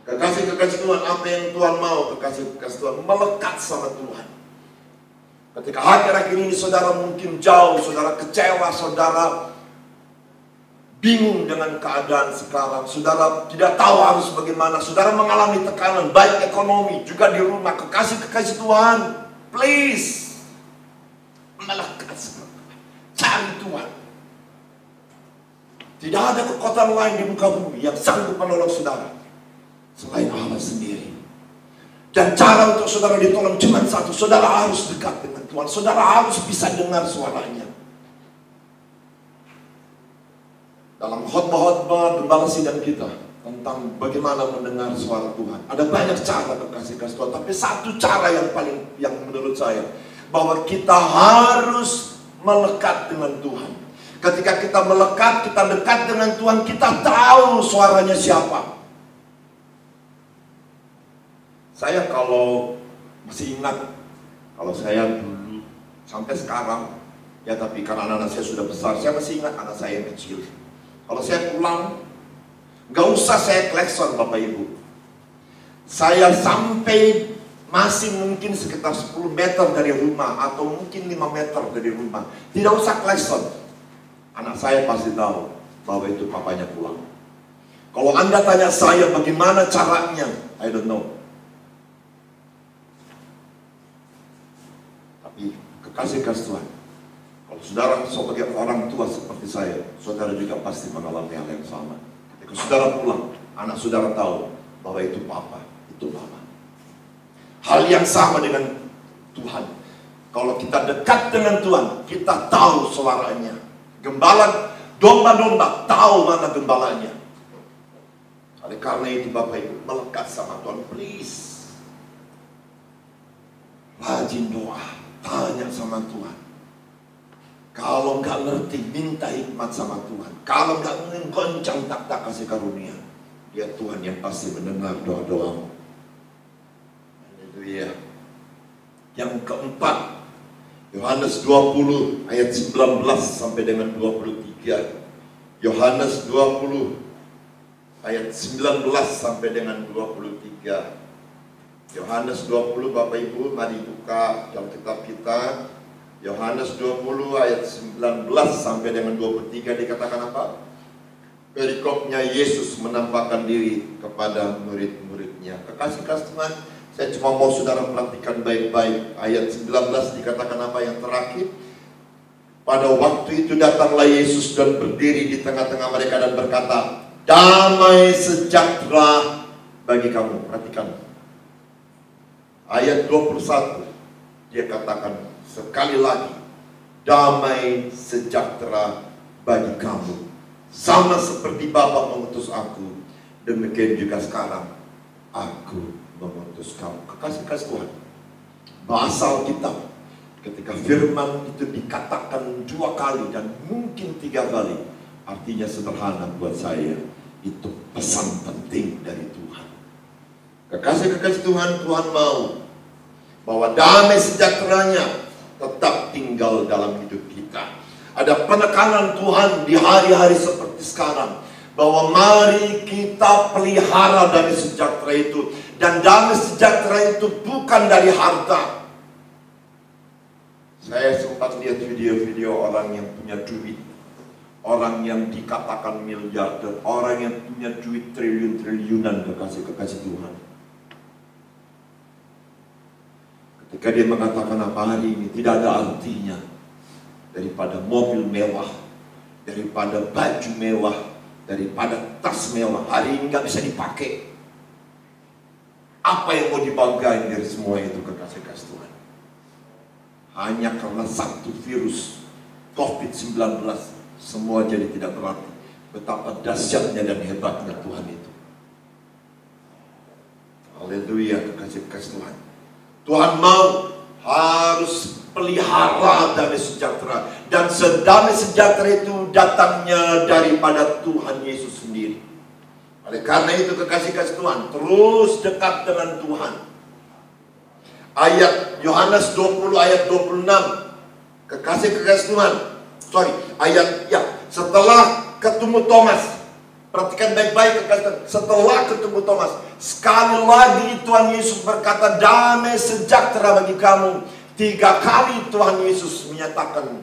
Kekasih-kekasih Tuhan, apa yang Tuhan mau, kekasih-kekasih Tuhan, melekat sama Tuhan. Ketika akhir-akhir ini saudara mungkin jauh, saudara kecewa, saudara bingung dengan keadaan sekarang, saudara tidak tahu harus bagaimana, saudara mengalami tekanan baik ekonomi juga di rumah, kekasih-kekasih Tuhan, please melekat sama Tuhan, cari Tuhan. Tidak ada kekuatan lain di muka bumi yang sanggup menolong saudara selain Allah sendiri. Dan cara untuk saudara ditolong cuma satu, saudara harus dekat dengan Tuhan, saudara harus bisa dengar suaranya. Dalam khotbah-khotbah gembala sidang kita tentang bagaimana mendengar suara Tuhan, ada banyak cara kekasih-kasih Tuhan, tapi satu cara yang menurut saya, bahwa kita harus melekat dengan Tuhan. Ketika kita melekat, kita dekat dengan Tuhan, kita tahu suaranya siapa. Saya kalau masih ingat, kalau saya dulu sampai sekarang, ya tapi karena anak-anak saya sudah besar, saya masih ingat anak saya yang kecil. Kalau saya pulang, gak usah saya klakson Bapak Ibu. Saya sampai masih mungkin sekitar 10 meter dari rumah, atau mungkin 5 meter dari rumah, tidak usah klakson. Anak saya pasti tahu bahwa itu papanya pulang. Kalau Anda tanya saya bagaimana caranya, I don't know. Tapi kekasih-kasih Tuhan, kalau saudara sebagai orang tua seperti saya, saudara juga pasti mengalami hal yang sama. Ketika saudara pulang, anak saudara tahu bahwa itu papa, itu mama. Hal yang sama dengan Tuhan. Kalau kita dekat dengan Tuhan, kita tahu suaranya. Gembala, domba-domba tahu mana gembalanya. Oleh karena itu Bapak Ibu, melekat sama Tuhan, please. Rajin doa, tanya sama Tuhan. Kalau nggak ngerti, minta hikmat sama Tuhan. Kalau nggak menggoncang tak kasih karunia, ya Tuhan yang pasti mendengar doa-doamu. Haleluya. Yang keempat, Yohanes 20 ayat 19 sampai dengan 23. Yohanes 20 ayat 19 sampai dengan 23. Yohanes 20, Bapak Ibu, mari buka dalam kitab kita. Yohanes 20 ayat 19 sampai dengan 23 dikatakan apa? Perikopnya Yesus menampakkan diri kepada murid-muridnya. Kekasih-kasih Tuhan, saya cuma mau saudara perhatikan baik-baik. Ayat 19 dikatakan apa yang terakhir? Pada waktu itu datanglah Yesus dan berdiri di tengah-tengah mereka dan berkata, damai sejahtera bagi kamu. Perhatikan. Ayat 21, dia katakan sekali lagi, damai sejahtera bagi kamu. Sama seperti Bapa mengutus aku, demikian juga sekarang aku mengutus kamu. Kekasih-kasih Tuhan, bahasa Alkitab ketika firman itu dikatakan 2 kali dan mungkin 3 kali, artinya sederhana buat saya. Itu pesan penting dari Tuhan. Kekasih-kekasih Tuhan, Tuhan mau bahwa damai sejahteranya tetap tinggal dalam hidup kita. Ada penekanan Tuhan di hari-hari seperti sekarang, bahwa mari kita pelihara damai sejahtera itu. Dan damai sejahtera itu bukan dari harta. Saya sempat lihat video-video orang yang punya duit, orang yang dikatakan miliarder, orang yang punya duit triliun-triliunan, kekasih-kekasih Tuhan. Ketika dia mengatakan apa hari ini tidak ada artinya daripada mobil mewah, daripada baju mewah, daripada tas mewah. Hari ini nggak bisa dipakai. Apa yang mau dibanggain dari semua itu, kekasih-kasih Tuhan? Hanya karena satu virus COVID-19 semua jadi tidak berarti. Betapa dahsyatnya dan hebatnya Tuhan itu. Haleluya, kekasih-kekasih Tuhan. Tuhan mau harus pelihara damai sejahtera. Dan sedamai sejahtera itu datangnya daripada Tuhan Yesus sendiri. Oleh karena itu kekasih-kasih Tuhan, terus dekat dengan Tuhan. Ayat Yohanes 20 ayat 26. Kekasih-kekasih Tuhan. Setelah ketemu Thomas. Perhatikan baik-baik kekasih Tuhan. Setelah ketemu Thomas, sekali lagi Tuhan Yesus berkata, damai sejahtera bagi kamu. 3 kali Tuhan Yesus menyatakan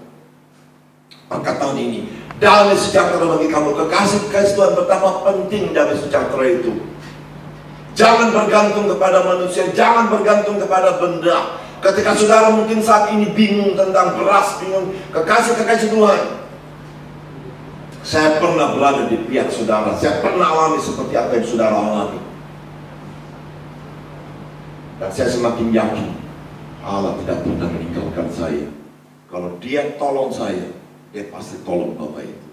perkataan ini. Damai sejahtera bagi kamu. Kekasih-kekasih Tuhan, betapa penting damai sejahtera itu. Jangan bergantung kepada manusia, jangan bergantung kepada benda. Ketika saudara mungkin saat ini bingung tentang beras, bingung, kekasih-kekasih Tuhan, saya pernah berada di pihak saudara. Saya pernah alami seperti apa yang saudara alami. Dan saya semakin yakin Allah tidak pernah meninggalkan saya. Kalau Dia tolong saya, Dia pasti tolong Bapak itu.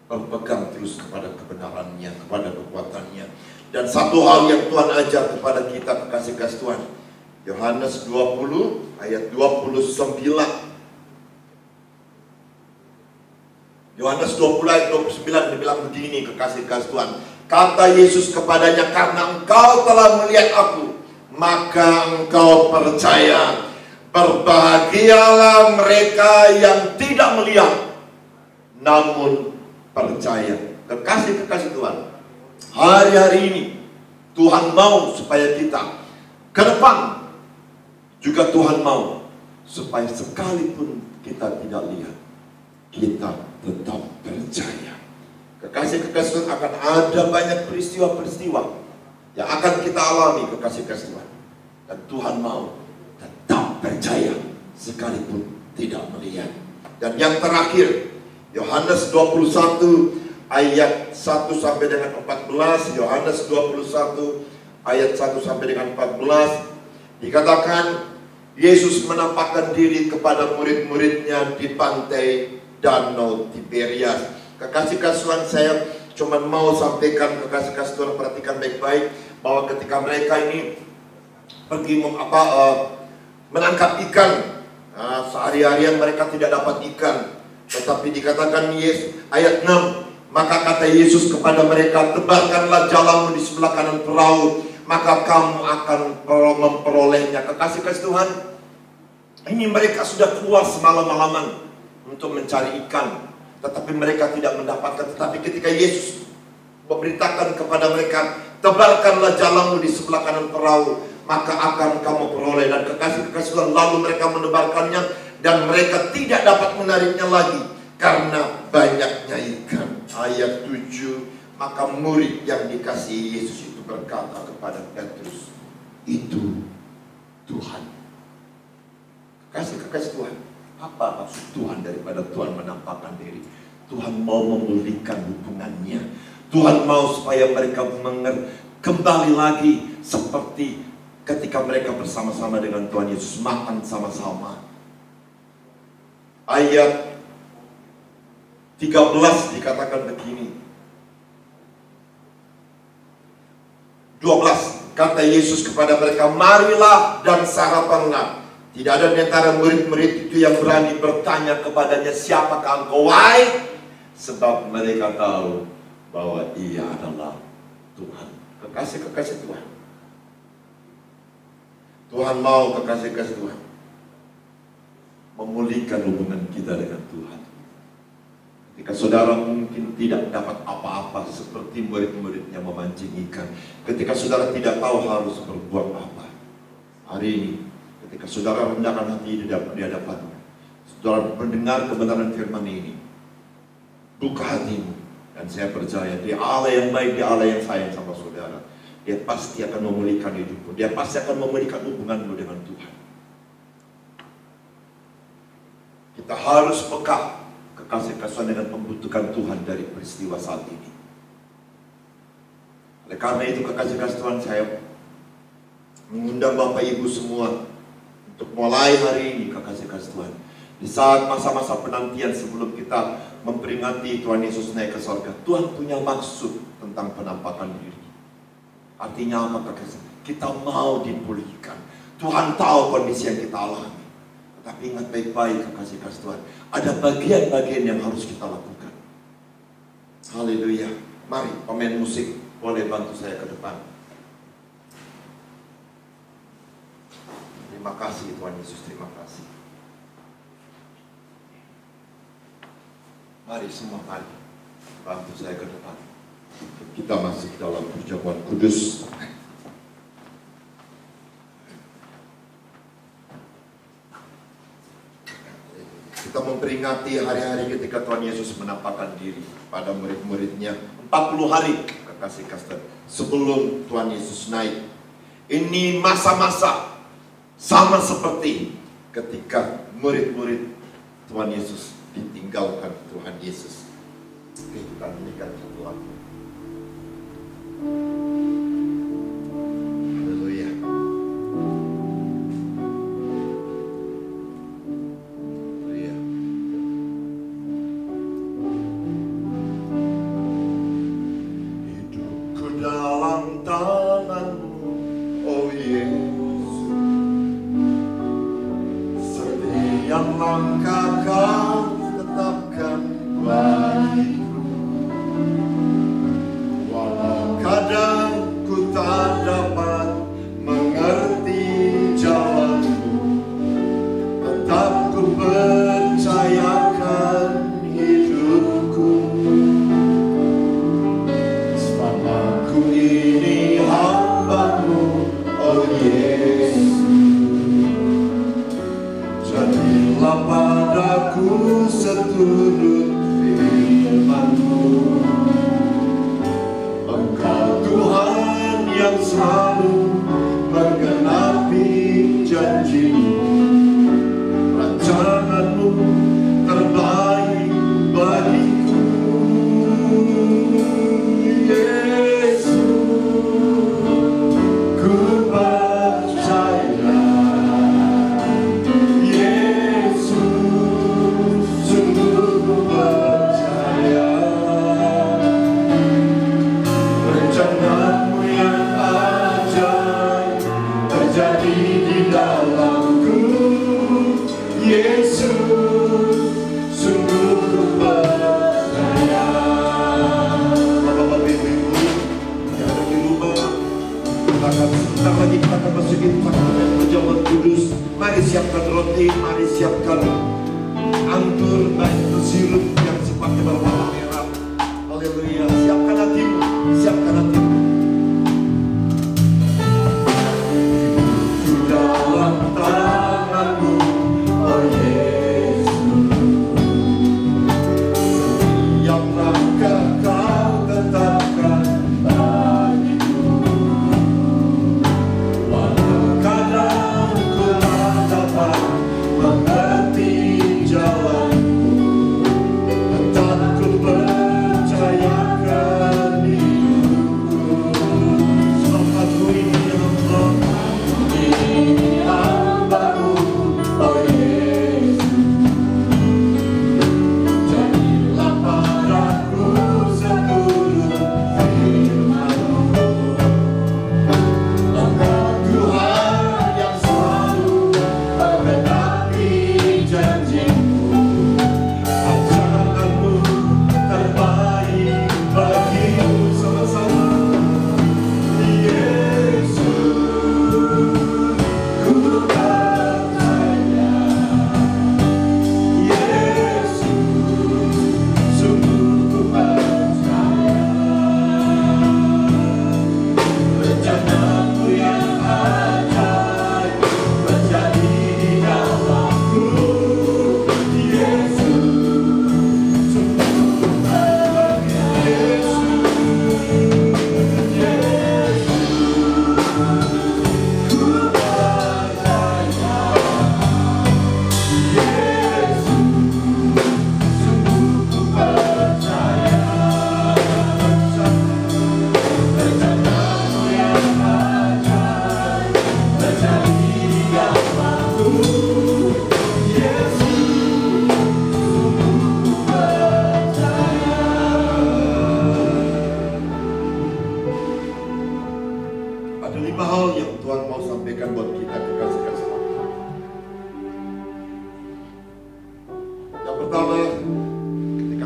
Berpegang terus kepada kebenarannya, kepada kekuatannya. Dan satu hal yang Tuhan ajar kepada kita, kekasih-kasih Tuhan, Yohanes 20 ayat 29. Yohanes 20 ayat 29 dibilang begini, kekasih-kekasih Tuhan. Kata Yesus kepadanya, karena engkau telah melihat aku, maka engkau percaya. Berbahagialah mereka yang tidak melihat, namun percaya. Kekasih-kekasih Tuhan, hari-hari ini Tuhan mau supaya kita ke depan juga Tuhan mau supaya sekalipun kita tidak lihat, kita tetap percaya. Kekasih-kekasih Tuhan, akan ada banyak peristiwa-peristiwa yang akan kita alami, kekasih-kekasih Tuhan. Dan Tuhan mau tetap percaya sekalipun tidak melihat. Dan yang terakhir, Yohanes 21 ayat 1 sampai dengan 14. Yohanes 21 ayat 1 sampai dengan 14 dikatakan Yesus menampakkan diri kepada murid-muridnya di pantai Danau Tiberias. Kekasih-kasih Tuhan, saya cuma mau sampaikan, kekasih-kasih Tuhan, perhatikan baik-baik bahwa ketika mereka ini pergi menangkap ikan, sehari-harian mereka tidak dapat ikan. Tetapi dikatakan ayat 6, maka kata Yesus kepada mereka, tebarkanlah jalamu di sebelah kanan perahu, maka kamu akan memperolehnya. Kekasih-kasih Tuhan, ini mereka sudah keluar semalam-malaman untuk mencari ikan, tetapi mereka tidak mendapatkan. Tetapi ketika Yesus memberitakan kepada mereka, tebarkanlah jalamu di sebelah kanan perahu, maka akan kamu peroleh. Dan kekasih-kekasih Tuhan lalu mereka menebarkannya, dan mereka tidak dapat menariknya lagi karena banyaknya ikan. Ayat 7, maka murid yang dikasihi Yesus itu berkata kepada Petrus, itu Tuhan. Kekasih-kekasih Tuhan, apa maksud Tuhan daripada Tuhan menampakkan diri? Tuhan mau memulihkan hubungannya. Tuhan mau supaya mereka kembali lagi seperti ketika mereka bersama-sama dengan Tuhan Yesus, makan sama-sama. Ayat 13 dikatakan begini. 12, kata Yesus kepada mereka, marilah dan sarapanlah. Tidak ada di antara murid-murid itu yang berani bertanya kepadanya, siapakah engkau, wahai? Sebab mereka tahu bahwa ia adalah Tuhan. Kekasih-kekasih Tuhan, Tuhan mau, kekasih-kekasih Tuhan, memulihkan hubungan kita dengan Tuhan. Ketika saudara mungkin tidak dapat apa-apa seperti murid-muridnya memancing ikan, ketika saudara tidak tahu harus berbuat apa, hari ini ketika saudara rendahkan hati di hadapannya, saudara mendengar kebenaran firman ini, buka hatimu, dan saya percaya Dia Allah yang baik, Dia Allah yang sayang sama saudara. Dia pasti akan memulihkan hidupmu, Dia pasti akan memulihkan hubunganmu dengan Tuhan. Kita harus peka, kekasih-kasihan, dengan membutuhkan Tuhan dari peristiwa saat ini. Oleh karena itu, kekasih-kasihan Tuhan, saya mengundang Bapak Ibu semua untuk mulai hari ini, kekasih-kasihan Tuhan, di saat masa-masa penantian sebelum kita memperingati Tuhan Yesus naik ke surga, Tuhan punya maksud tentang penampakan diri. Artinya apa, kekasih? Kita mau dipulihkan. Tuhan tahu kondisi yang kita alami. Tapi ingat baik-baik, kekasih-kekasih Tuhan, ada bagian-bagian yang harus kita lakukan. Haleluya. Mari pemain musik boleh bantu saya ke depan. Terima kasih Tuhan Yesus, terima kasih. Mari semua, mari bantu saya ke depan. Kita masih dalam perjamuan kudus. Kita memperingati hari-hari ketika Tuhan Yesus menampakkan diri pada murid-muridnya. 40 hari, kekasih-kasihan, sebelum Tuhan Yesus naik. Ini masa-masa sama seperti ketika murid-murid Tuhan Yesus ditinggalkan Tuhan Yesus. Oke, kita nyanyikan satu lagu. Haleluya. Haleluya. Hidupku dalam tangan-Mu, oh Yesus. Setiap langkah Kau tetapkan bagiku.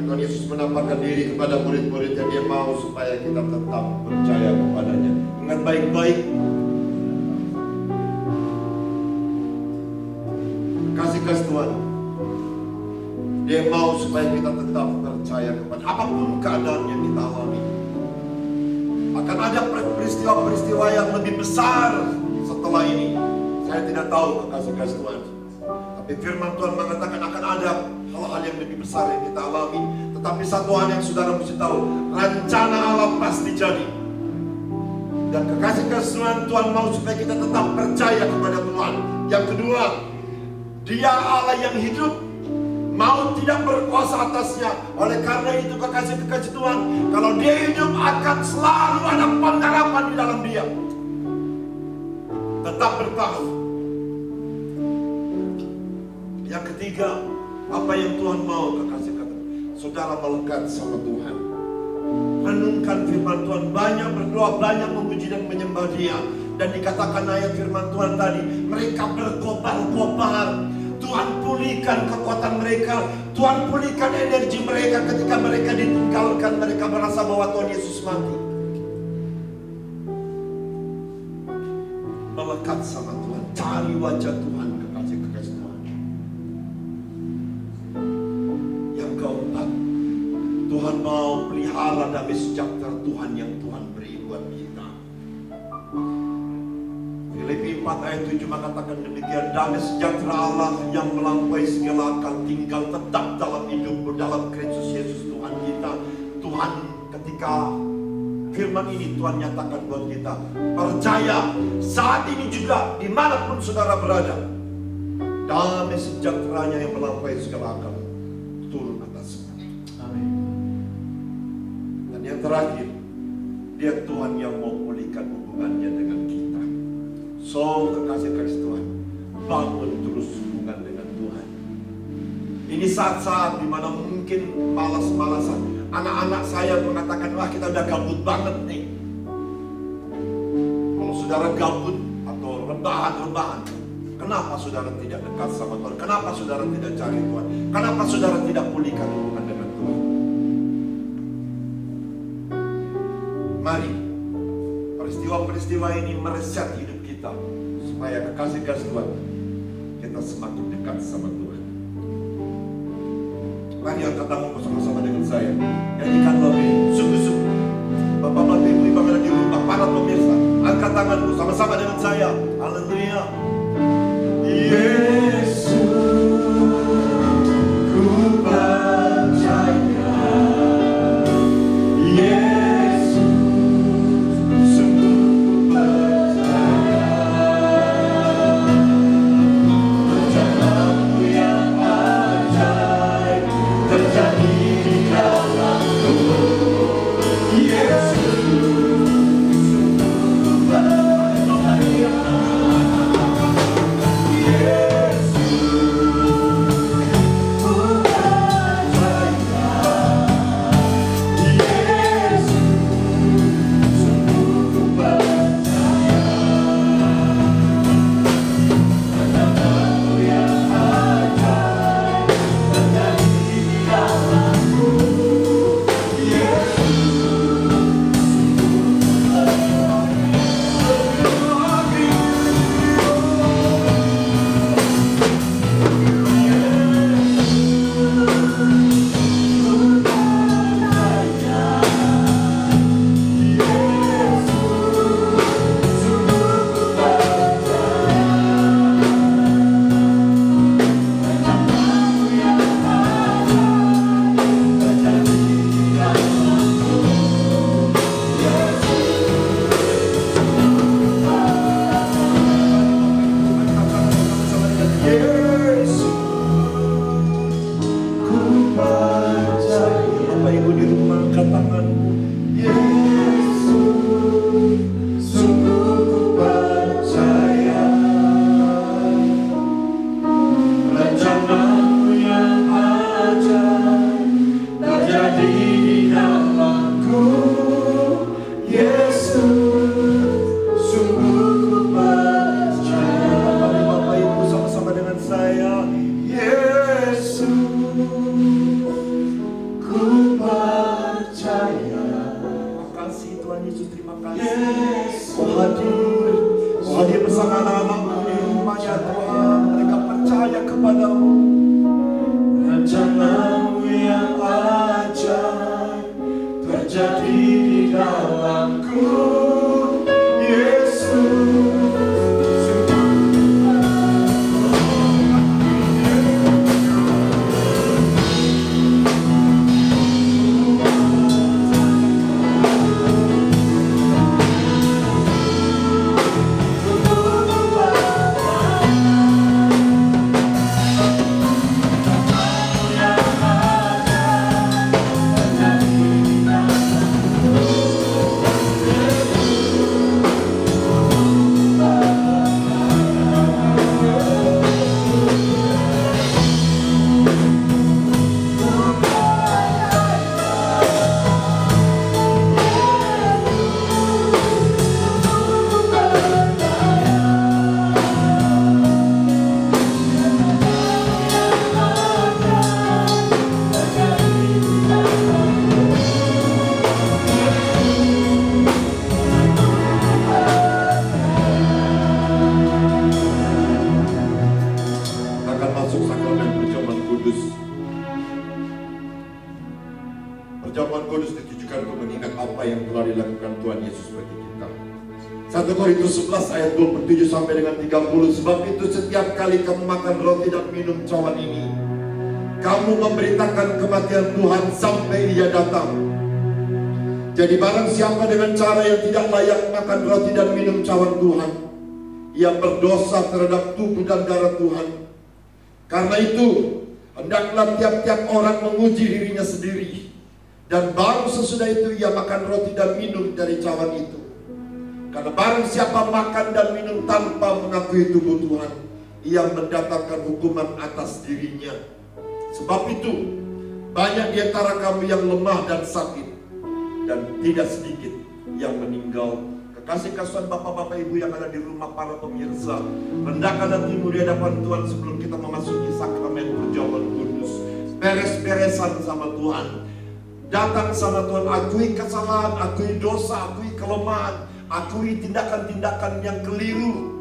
Tuhan Yesus menampakkan diri kepada murid-muridnya, dia mau supaya kita tetap percaya kepadanya. Ingat baik-baik, kasih Tuhan, dia mau supaya kita tetap percaya kepada apapun keadaan yang kita alami. Akan ada peristiwa-peristiwa yang lebih besar setelah ini. Saya tidak tahu kekasih Tuhan, tapi firman Tuhan mengatakan akan ada hal-hal yang lebih besar yang kita alami. Tetapi satu hal yang saudara mesti tahu, rencana Allah pasti jadi. Dan kekasih Tuhan, Tuhan mau supaya kita tetap percaya kepada Tuhan. Yang kedua, Dia Allah yang hidup, mau tidak berkuasa atasnya. Oleh karena itu kekasih Tuhan, kalau Dia hidup akan selalu ada pengharapan di dalam Dia. Tetap bertahan. Yang ketiga, apa yang Tuhan mau kekasih saudara melekat sama Tuhan. Renungkan firman Tuhan, banyak berdoa, banyak memuji dan menyembah Dia. Dan dikatakan ayat firman Tuhan tadi, mereka berkobar-kobar. Tuhan pulihkan kekuatan mereka, Tuhan pulihkan energi mereka ketika mereka ditinggalkan, mereka merasa bahwa Tuhan Yesus mati. Melekat sama Tuhan, cari wajah Tuhan, kekasih Tuhan. Yang keempat, Tuhan mau pelihara damai sejahtera Tuhan yang Tuhan beri buat kita. Filipi 4 ayat 7 mengatakan demikian, damai sejahtera Allah yang melampaui segala akal tinggal tetap dalam hidupmu dalam Kristus Yesus Tuhan kita. Tuhan ketika firman ini Tuhan nyatakan buat kita, percaya saat ini juga dimanapun saudara berada, damai sejahteranya yang melampaui segala akal turun atas. Amin. Dan yang terakhir, Dia Tuhan yang mau pulihkan hubungannya dengan kita. So, kekasih Tuhan, bangun terus hubungan dengan Tuhan. Ini saat-saat dimana mungkin malas-malasan. Anak-anak saya mengatakan, wah kita udah gabut banget nih. Kalau saudara gabut atau rebahan-rebahan, kenapa saudara tidak dekat sama Tuhan? Kenapa saudara tidak cari Tuhan? Kenapa saudara tidak pulihkan hubungan dengan Tuhan? Mari, peristiwa-peristiwa ini mereset hidup kita, supaya kekasih Tuhan, kita semakin dekat sama Tuhan. Mari angkat tanganmu bersama-sama dengan saya. Nyanyikan lagu ini sungguh-sungguh. Bapak-bapak, ibu-ibu yang ada di rumah, para pemirsa, angkat tanganmu sama-sama dengan saya. Haleluya. Yesus, ku percaya. Yesus, sungguh ku percaya. Rencanamu yang ajaib terjadi di dalamku. Yesus, sungguh ku percaya. Terjadi di dalam ku percaya. Terima kasih Tuhan Yesus, terima kasih. Oh hadir bersama anak-anakmu di rumahnya Tuhan. Mereka percaya kepadamu. Rencanamu yang ajaib terjadi di dalamku, Yesus. Perjamuan kudus ditujukan untuk mengingat apa yang telah dilakukan Tuhan Yesus bagi kita. 1 Korintus 11 ayat 27 sampai dengan 30. Sebab itu setiap kali kamu makan roti dan minum cawan ini, kamu memberitakan kematian Tuhan sampai Dia datang. Jadi barang siapa dengan cara yang tidak layak makan roti dan minum cawan Tuhan, ia berdosa terhadap tubuh dan darah Tuhan. Karena itu, hendaklah tiap-tiap orang menguji dirinya sendiri, dan baru sesudah itu ia makan roti dan minum dari cawan itu. Karena barang siapa makan dan minum tanpa mengakui tubuh Tuhan, ia mendatangkan hukuman atas dirinya. Sebab itu, banyak di antara kamu yang lemah dan sakit, dan tidak sedikit yang meninggal. Kekasih kasuhan Bapak-Bapak Ibu yang ada di rumah, para pemirsa, rendahkan hatimu di hadapan Tuhan sebelum kita memasuki sakramen perjamuan kudus. Beres-beresan sama Tuhan, datang sama Tuhan, akui kesalahan, akui dosa, akui kelemahan, akui tindakan-tindakan yang keliru.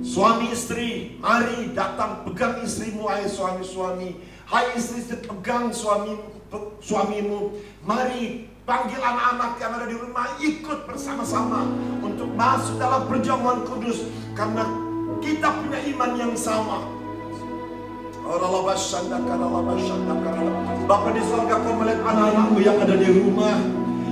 Suami istri, mari datang pegang istrimu, hai suami-suami. Hai istri, pegang suamimu. Mari panggil anak-anak yang ada di rumah, ikut bersama-sama untuk masuk dalam perjamuan kudus, karena kita punya iman yang sama. Bapa di surga, kau melihat anak-anakmu yang ada di rumah,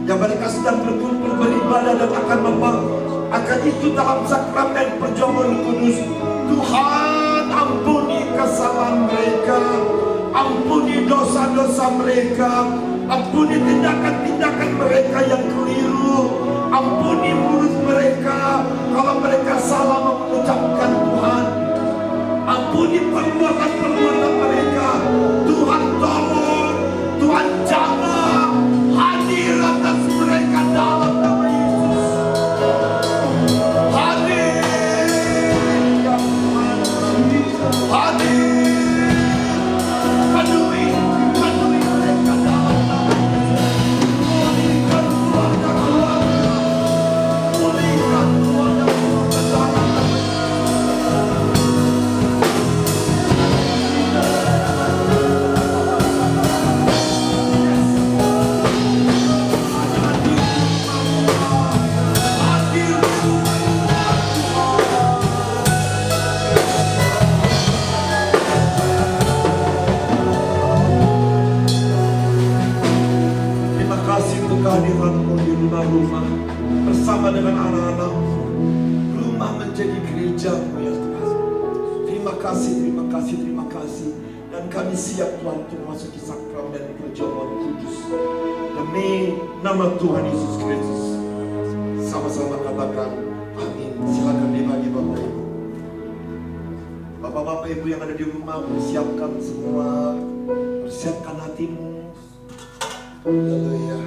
yang mereka sedang berkumpul beribadah dan akan ikut dalam sakramen perjamuan kudus. Tuhan, ampuni kesalahan mereka, ampuni dosa-dosa mereka, ampuni tindakan-tindakan mereka yang keliru, ampuni mulut mereka kalau mereka salah mengucapkan Tuhan, ampuni perbuatan-perbuatan mereka. Tuhan tolong, Tuhan jaga, hadir atas mereka dalam nama Yesus. Hadir ya Tuhan, hadir. Penuhi mereka dalam nama Yesus. Pulihkan keluarga-keluarga, pulihkan keluarga-keluarga dalam nama Yesus. Kehadiranmu di rumah-rumah bersama dengan anak-anakmu, rumah menjadi gerejamu ya Tuhan. Terima kasih, terima kasih, terima kasih. Dan kami siap Tuhan untuk memasuki sakramen perjamuan kudus demi nama Tuhan Yesus Kristus. Sama-sama katakan amin. Silakan dibagi Bapak Ibu. Bapak-bapak Ibu yang ada di rumah, persiapkan semua, persiapkan hatimu. Haleluya.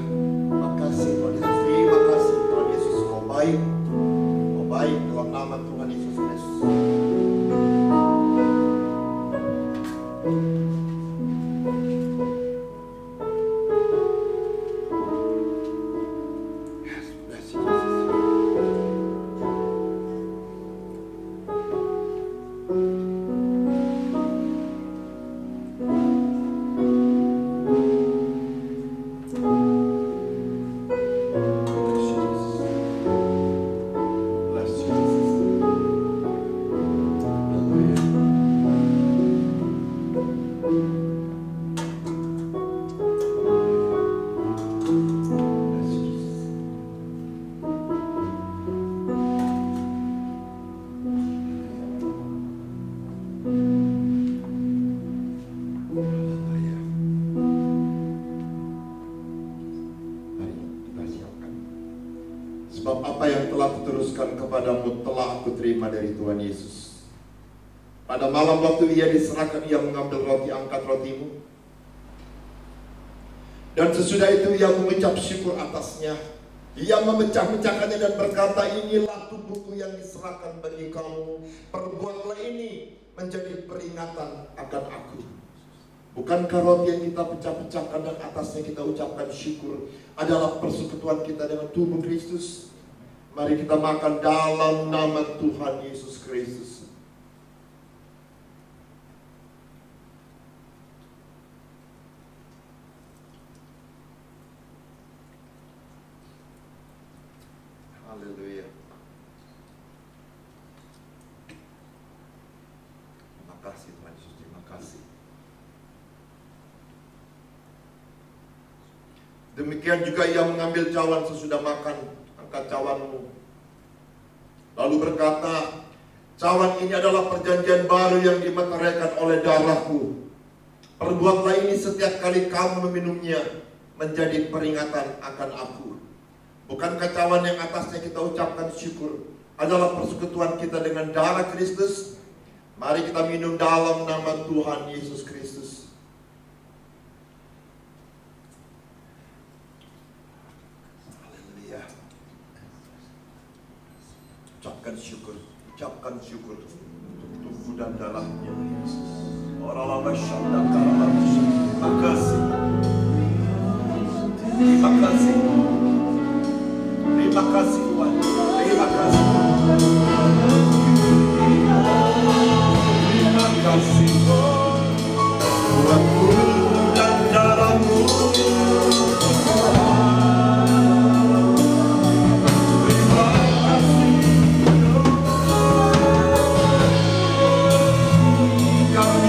Makasih Tuhan Yesus, terima kasih Tuhan Yesus, kau baik dalam nama Tuhan Yesus Kristus. Sebab apa yang telah kuteruskan kepadamu telah aku terima dari Tuhan Yesus. Pada malam waktu ia diserahkan, ia mengambil roti, angkat rotimu. Dan sesudah itu ia mengucap syukur atasnya. Ia memecah-mecahkannya dan berkata, inilah tubuhku yang diserahkan bagi kamu. Perbuatlah ini menjadi peringatan akan aku. Bukankah roti yang kita pecah-pecahkan dan atasnya kita ucapkan syukur adalah persekutuan kita dengan tubuh Kristus? Mari kita makan dalam nama Tuhan Yesus Kristus. Haleluya. Terima kasih Tuhan Yesus, terima kasih. Demikian juga ia mengambil cawan sesudah makan, angkat cawanmu. Lalu berkata, cawan ini adalah perjanjian baru yang dimeteraikan oleh darahku. Perbuatlah ini setiap kali kamu meminumnya menjadi peringatan akan aku. Bukankah cawan yang atasnya kita ucapkan syukur adalah persekutuan kita dengan darah Kristus? Mari kita minum dalam nama Tuhan Yesus Kristus. Haleluya. Ucapkan syukur untuk tubuh dan darahnya Yesus. Orang-orang syadakara, terima kasih. Terima kasih. Terima kasih Tuhan. Terima kasih. Terima kasih buat tubuh dan darahmu. Terima kasih. Kami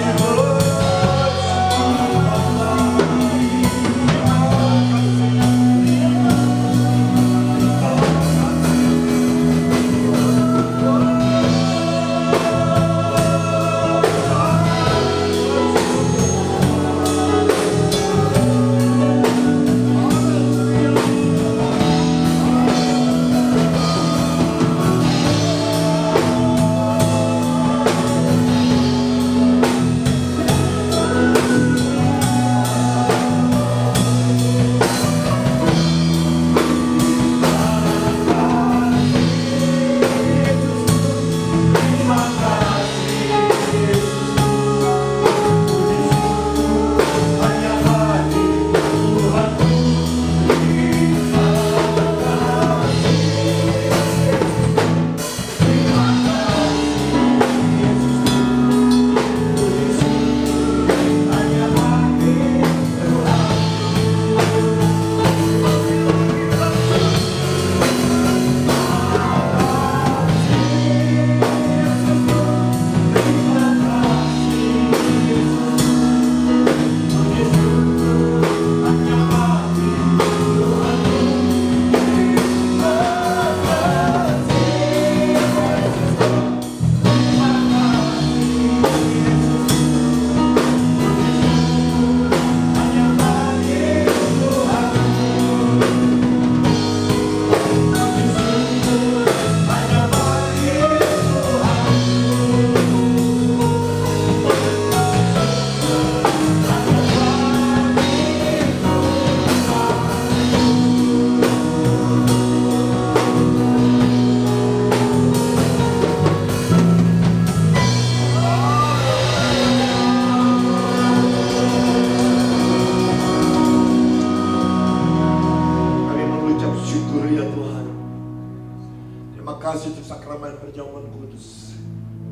kasih untuk sakramen perjamuan kudus.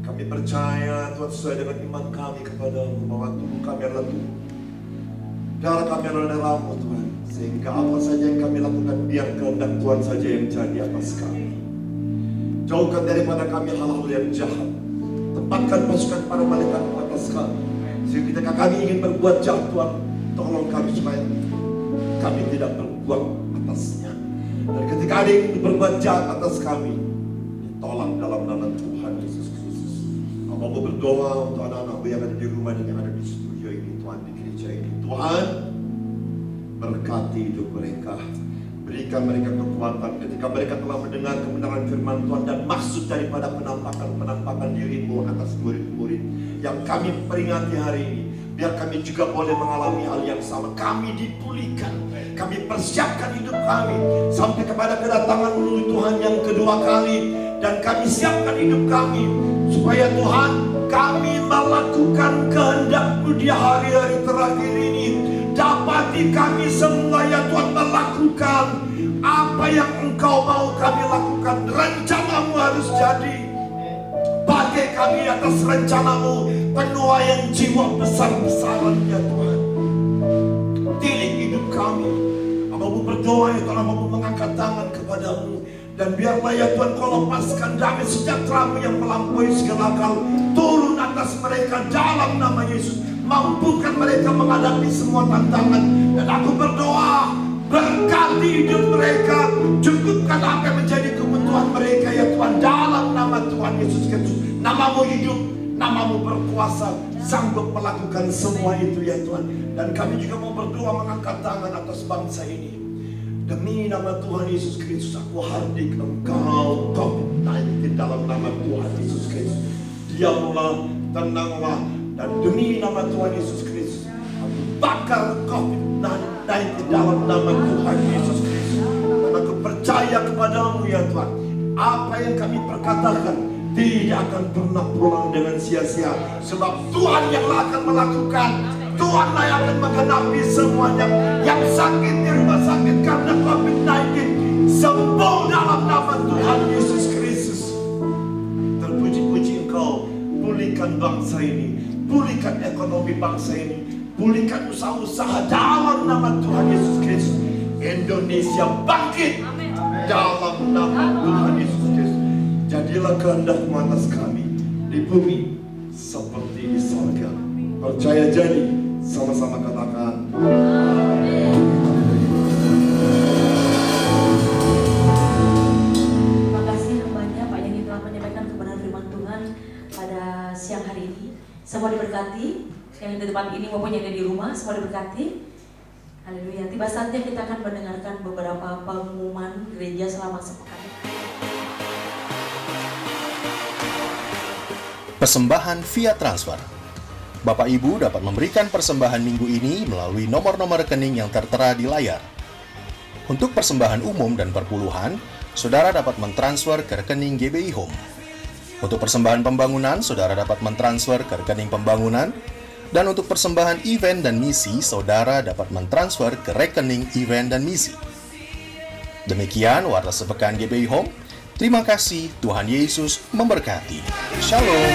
Kami percaya Tuhan sesuai dengan iman kami kepadamu bahwa tubuh kami adalah tubuh, darah kami adalah darahmu Tuhan. Sehingga apa saja yang kami lakukan biar kehendak Tuhan saja yang jadi atas kami. Jauhkan daripada kami hal-hal yang jahat. Tempatkan pasukan para malaikat atas kami. Sehingga ketika kami ingin berbuat jahat Tuhan, tolong kami supaya kami tidak berbuat atasnya. Dan ketika ada yang ingin berbuat jahat atas kami, ditolak dalam nama Tuhan Yesus Kristus. Aku mau berdoa untuk anak-anakku yang ada di rumah dan yang ada di studio ini, Tuhan, di gereja ini. Tuhan, berkati hidup mereka. Berikan mereka kekuatan ketika mereka telah mendengar kebenaran firman Tuhan dan maksud daripada penampakan dirimu atas murid-murid yang kami peringati hari ini. Biar kami juga boleh mengalami hal yang sama. Kami dipulihkan, kami persiapkan hidup kami sampai kepada kedatangan Tuhan yang kedua kali. Dan kami siapkan hidup kami supaya Tuhan kami melakukan kehendak-Mu di hari-hari terakhir ini. Dapati kami semua ya Tuhan melakukan apa yang Engkau mau kami lakukan. Rencana-Mu harus jadi. Pakai kami atas rencana-Mu, penuaian jiwa besar-besaran ya Tuhan. Tilik hidup kami. Hamba-Mu berdoa ya Tuhan, Hamba-Mu mengangkat tangan kepada-Mu. Dan biarlah ya Tuhan Kau lepaskan damai sejahtera-Mu yang melampaui segala akal turun atas mereka dalam nama Yesus. Mampukan mereka menghadapi semua tantangan. Dan aku berdoa, berkati hidup mereka, cukupkan apa yang menjadi kebutuhan mereka ya Tuhan dalam nama Tuhan Yesus Kristus. Nama-Mu hidup, Nama-Mu berkuasa, sanggup melakukan semua itu ya Tuhan. Dan kami juga mau berdoa mengangkat tangan atas bangsa ini. Demi nama Tuhan Yesus Kristus, aku hardik Engkau COVID-19 dalam nama Tuhan Yesus Kristus. Diamlah, tenanglah, dan demi nama Tuhan Yesus Kristus, aku bakar COVID-19 dalam nama Tuhan Yesus Kristus. Dan aku percaya kepada-Mu ya Tuhan, apa yang kami perkatakan tidak akan pernah pulang dengan sia-sia. Sebab Tuhan yang akan melakukan, Tuhanlah yang akan menggenapi semuanya. Yang sakit di rumah sakit karena COVID-19 sembuh dalam nama Tuhan Yesus Kristus. Terpuji-puji Engkau, pulihkan bangsa ini, pulihkan ekonomi bangsa ini, pulihkan usaha-usaha dalam nama Tuhan Yesus Kristus. Indonesia bangkit dalam nama Tuhan Yesus Kristus. Jadilah kehendak-Mu atas kami di bumi seperti di sorga. Percaya jadi, sama-sama katakan amin. Terima kasih hambanya Pak yang telah menyampaikan kebenaran firman Tuhan pada siang hari ini. Semua diberkati, yang di depan ini maupun yang ada di rumah, semua diberkati. Haleluya. Tiba saatnya kita akan mendengarkan beberapa pengumuman gereja selama sepekan. Persembahan via transfer. Bapak Ibu dapat memberikan persembahan minggu ini melalui nomor-nomor rekening yang tertera di layar. Untuk persembahan umum dan perpuluhan, saudara dapat mentransfer ke rekening GBI Home. Untuk persembahan pembangunan, saudara dapat mentransfer ke rekening pembangunan. Dan untuk persembahan event dan misi, saudara dapat mentransfer ke rekening event dan misi. Demikian warta sepekan GBI Home. Terima kasih, Tuhan Yesus memberkati. Shalom.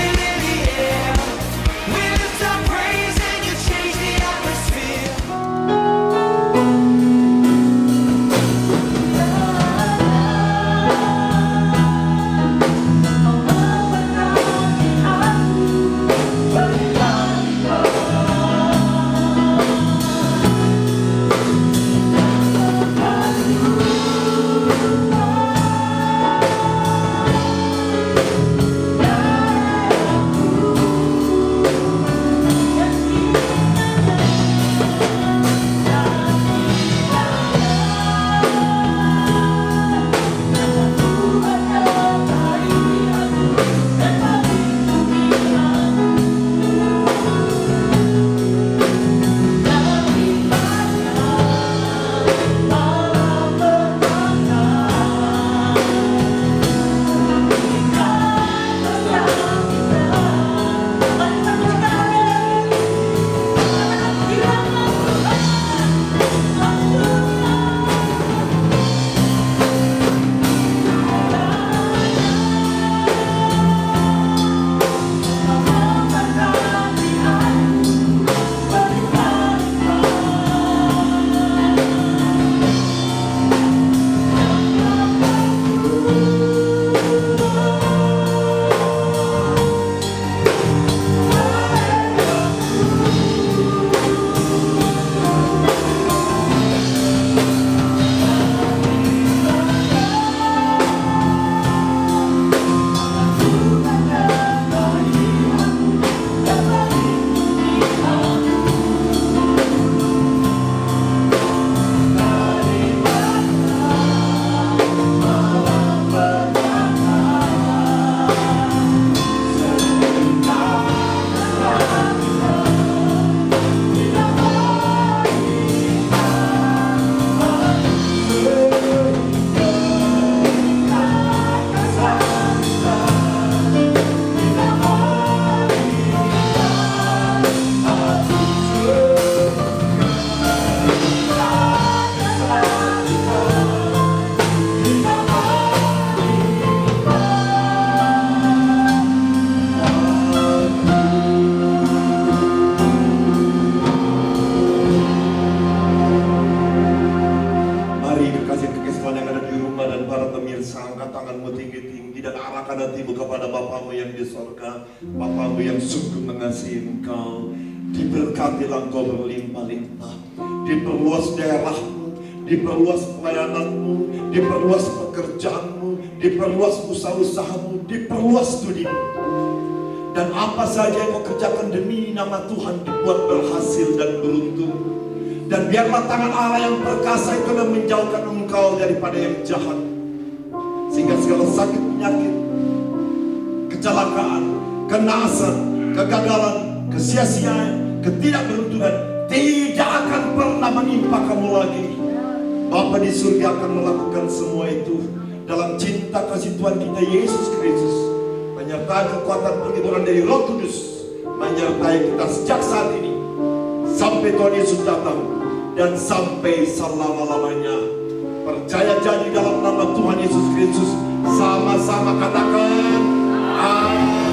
hatimu kepada Bapamu yang di sorga, Bapamu yang sungguh mengasihi engkau. Diberkatilah engkau berlimpah-limpah, diperluas daerahmu, diperluas pelayananmu, diperluas pekerjaanmu, diperluas usaha-usahamu, diperluas studimu. Dan apa saja yang kau kerjakan demi nama Tuhan dibuat berhasil dan beruntung. Dan biarlah tangan Allah yang perkasa itu menjauhkan engkau daripada yang jahat, sehingga segala sakit penyakit, kecelakaan, kenasan, kegagalan, kesia-siaan, ketidakberuntungan tidak akan pernah menimpa kamu lagi. Bapa di surga akan melakukan semua itu dalam cinta kasih Tuhan kita Yesus Kristus, menyertai kekuatan penghiburan dari Roh Kudus, menyertai kita sejak saat ini sampai Tuhan Yesus datang dan sampai selama-lamanya. Percaya janji dalam nama Tuhan Yesus Kristus, sama-sama katakan amin.